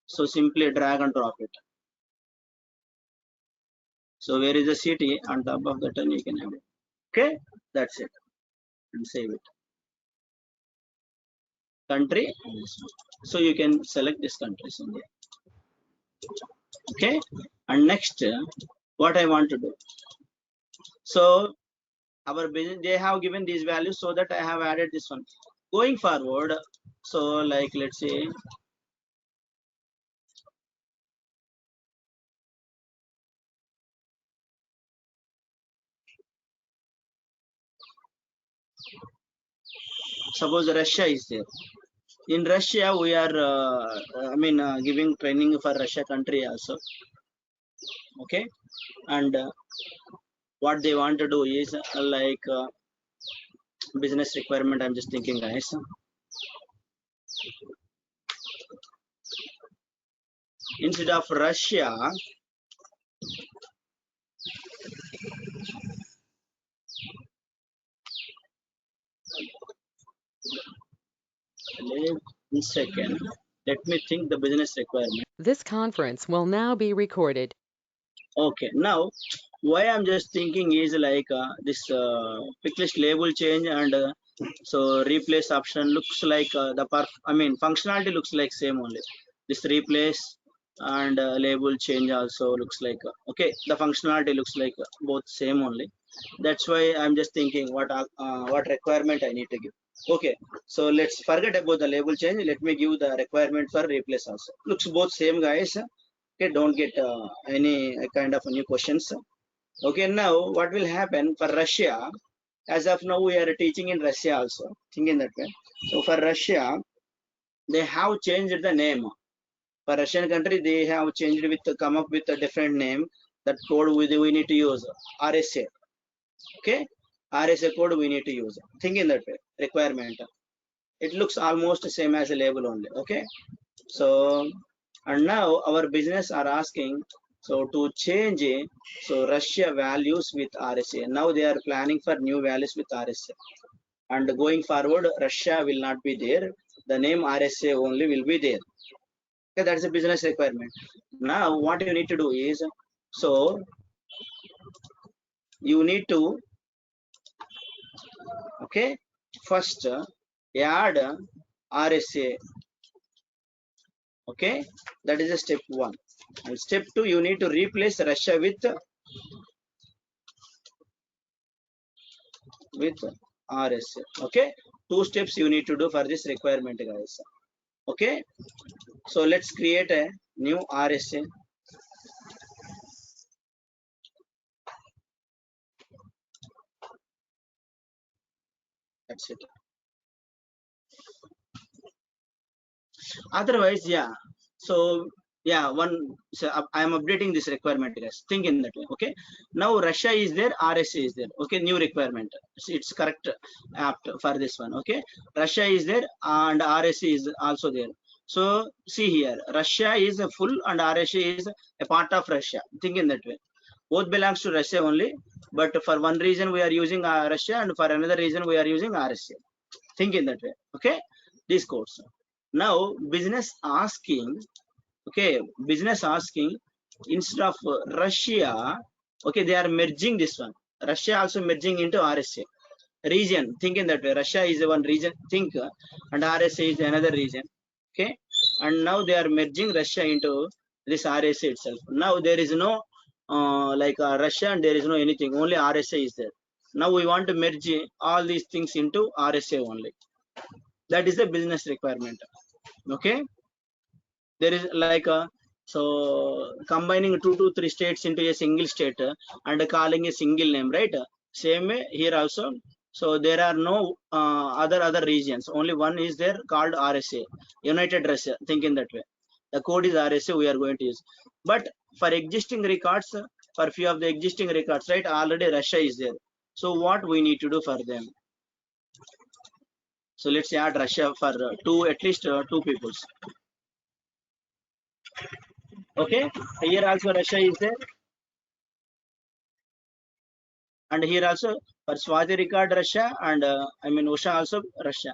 So simply drag and drop it. So where is the city? On top of the turn you can have it. Okay, that's it. And save it. Country. So you can select this country in there. Okay, and next what I want to do. So our business, they have given these values, so that I have added this one. Going forward, so like let's say suppose Russia is there. In Russia, we are giving training for Russia country also. Okay, and what they want to do is business requirement. I'm just thinking, guys. Instead of Russia, one second. Let me think the business requirement. This conference will now be recorded. Okay, now why I'm just thinking is this pick list label change and so replace option looks like functionality looks like same only. This replace and label change also looks like okay, the functionality looks like both same only. That's why I'm just thinking what requirement I need to give. Okay, so let's forget about the label change. Let me give the requirement for replace also. Looks both same, guys. Okay, don't get any kind of new questions. Okay, now what will happen for Russia? As of now, we are teaching in Russia also, thinking that way. So for Russia, they have changed the name. For Russian country, they have changed come up with a different name. That code we need to use RSA. Okay, RSA code we need to use. Thinking that way, requirement. It looks almost same as a label only. Okay, so and now our business are asking so to change so Russia values with RSA. Now they are planning for new values with RSA, and going forward Russia will not be there. The name RSA only will be there. Okay, that's a business requirement. Now what you need to do is so you need to okay first add RSA. Okay, that is a step 1. And step 2, you need to replace Russia with RSA. Okay, 2 steps you need to do for this requirement, guys. Okay, so let's create a new RSA. That's it. Otherwise, yeah. So yeah, so I am updating this requirement, guys. Think in that way. Okay, now Russia is there, RSA is there. Okay, new requirement. So it's correct apt for this one. Okay, Russia is there and RSA is also there. So see here, Russia is a full and RSA is a part of Russia. Think in that way. Both belongs to Russia only, but for one reason we are using Russia, and for another reason we are using RSA. Think in that way. Okay, this course. Now business asking, okay, business asking, instead of Russia, okay, they are merging this one. Russia also merging into RSA region. Think in that way. Russia is one region, think, and RSA is another region. Okay, and now they are merging Russia into this RSA itself. Now there is no Russia, and there is no anything, only RSA is there. Now we want to merge all these things into RSA only. That is the business requirement. Okay, there is like a, so combining 2 to 3 states into a single state and calling a single name, right? Same way here also. So there are no other regions, only one is there called RSA, United Russia. Think in that way. The code is RSA we are going to use. But for existing records, for few of the existing records, right, already Russia is there. So what we need to do for them? So let's add Russia for at least two peoples. Okay, here also Russia is there, and here also for Swati record Russia, and I mean Usha also Russia.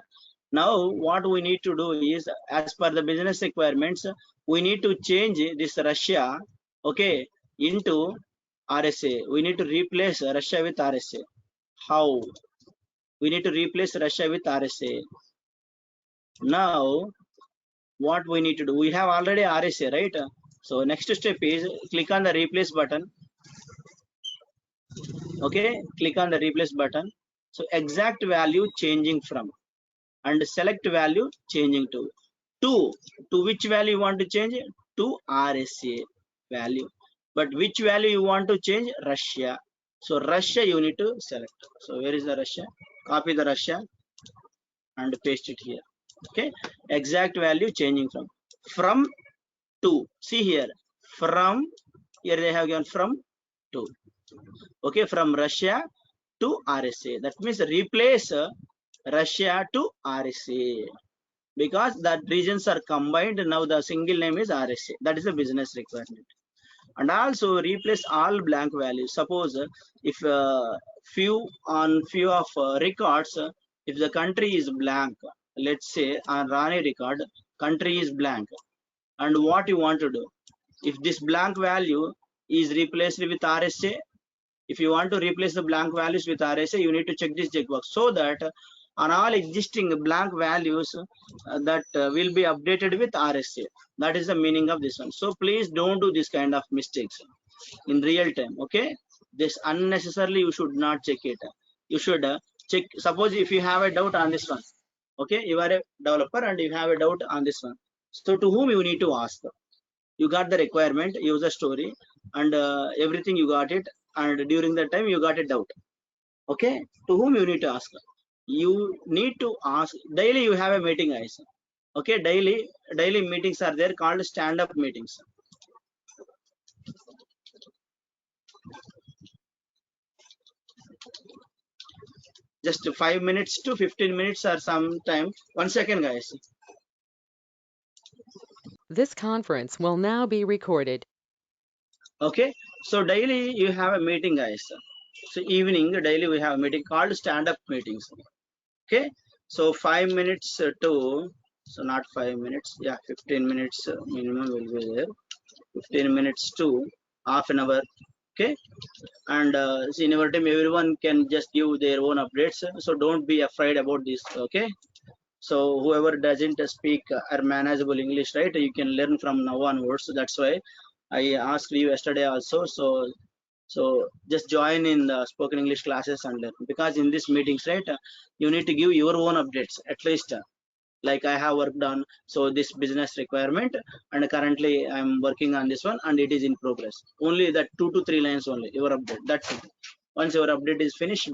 Now what we need to do is, as per the business requirements, we need to change this Russia, okay, into RSA. We need to replace Russia with RSA. How? We need to replace Russia with RSA. Now what we need to do, we have already RSA, right? So next step is click on the replace button. Okay, click on the replace button. So exact value changing from, and select value changing to which value you want to change? To RSA value. But which value you want to change? Russia. So Russia you need to select. So where is the Russia? Copy the Russia and paste it here. Okay, exact value changing from to, see here, from, here they have given from to. Okay, from Russia to RSA. That means replace Russia to RSA, because that regions are combined. Now the single name is RSA. That is a business requirement. And also replace all blank values. Suppose if few of records, if the country is blank, let's say on Rani record country is blank, and what you want to do, if this blank value is replaced with RSA, if you want to replace the blank values with RSA, you need to check this checkbox, so that on all existing blank values that will be updated with RSA. That is the meaning of this one. So please don't do this kind of mistakes in real time. Okay, this unnecessarily you should not check it. You should check. Suppose if you have a doubt on this one, okay, you are a developer and you have a doubt on this one, so to whom you need to ask? You got the requirement, user story, and everything you got it, and during that time you got a doubt. Okay, to whom you need to ask? You need to ask daily. You have a meeting, guys. Okay, daily meetings are there, called stand-up meetings. Just 5 minutes to 15 minutes or some time. 1 second, guys. This conference will now be recorded. Okay, so daily you have a meeting, guys. So evening daily we have a meeting called stand-up meetings. Okay, so 5 minutes to, so not 5 minutes, yeah, 15 minutes minimum will be there. 15 minutes to half an hour. Okay, and in our team everyone can just give their own updates, so don't be afraid about this. Okay, so whoever doesn't speak or manageable English, right, you can learn from now onwards. That's why I asked you yesterday also. So just join in the spoken English classes and learn, because in these meetings, right, you need to give your own updates at least. Like I have worked on so this business requirement, and currently I'm working on this one, and it is in progress. Only that 2 to 3 lines only your update. That's it. Once your update is finished,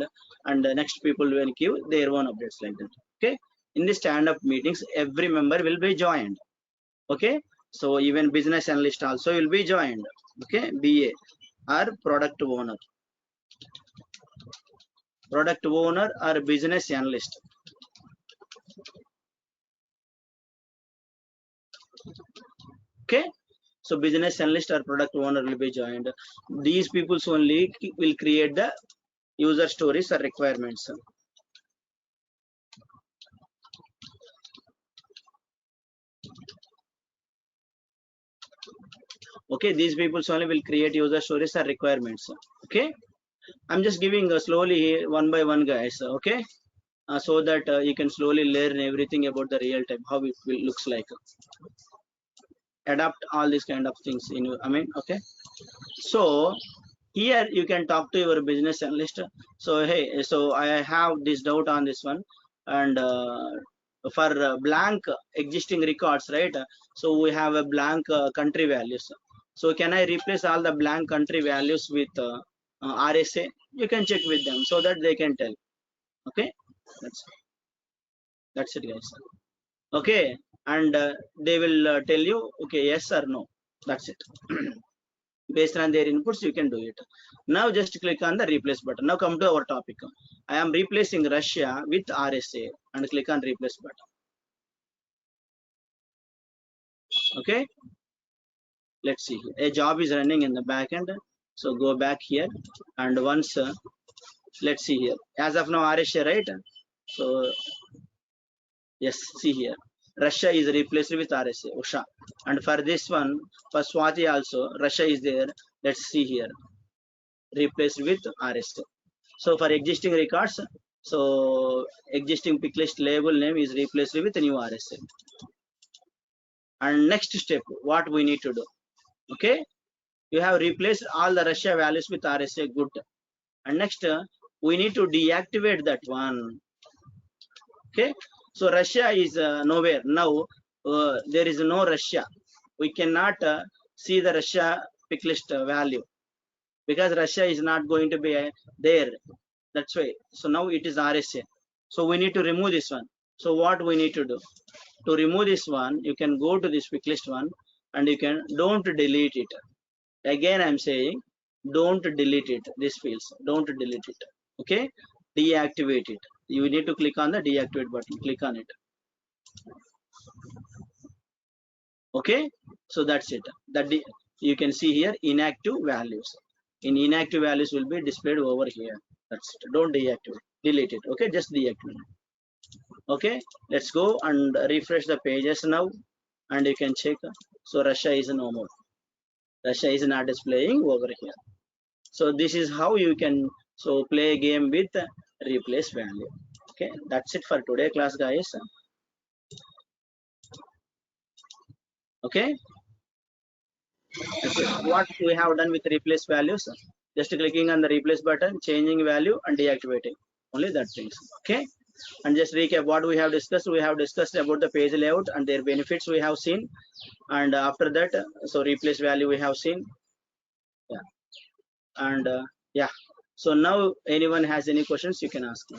and the next people will give their own updates like that. Okay, in the stand-up meetings, every member will be joined. Okay, so even business analyst also will be joined. Okay, BA or product owner or business analyst. Okay, so business analyst or product owner will be joined. These people only will create the user stories or requirements. Okay, these people only will create user stories or requirements. Okay, I'm just giving slowly one by one, guys. Okay, so that you can slowly learn everything about the real time, how it will looks like. Adapt all these kind of things in, I mean, okay. So here you can talk to your business analyst. So hey, so I have this doubt on this one, and for blank existing records, right? So we have a blank country values. So can I replace all the blank country values with RSA? You can check with them so that they can tell. Okay, that's it, guys. Okay, and they will tell you okay, yes or no. That's it. Based on their inputs, you can do it. Now just click on the replace button. Now come to our topic. I am replacing Russia with RSA, and click on replace button. Okay, let's see. A job is running in the back end. So go back here, and once let's see here. As of now, RSA, right? So yes, see here. Russia is replaced with RSA, Usha. And for this one, for Swati also, Russia is there. Let's see here. Replaced with RSA. So for existing records, so existing pick list label name is replaced with new RSA. And next step, what we need to do? Okay, you have replaced all the Russia values with RSA, good. And next, we need to deactivate that one. Okay, so Russia is nowhere now. There is no Russia. We cannot see the Russia pick list value because Russia is not going to be there. That's why. So now it is RSA. So we need to remove this one. So what we need to do? To remove this one, you can go to this pick list one, and you can don't delete it. Again, I'm saying don't delete it. This fields, don't delete it. Okay, deactivate it. You need to click on the deactivate button. Click on it. Okay, so that's it. That you can see here inactive values. In inactive values will be displayed over here. That's it. Don't deactivate. Delete it. Okay, just deactivate. Okay, let's go and refresh the pages now, and you can check. So Russia is no more. Russia is not displaying over here. So this is how you can so play a game with replace value. Okay, that's it for today class, guys. Okay, what we have done with replace values, just clicking on the replace button, changing value and deactivating, only that things. Okay, and just recap what we have discussed. We have discussed about the page layout and their benefits we have seen, and after that so replace value we have seen. Yeah, and yeah, so now anyone has any questions, you can ask me.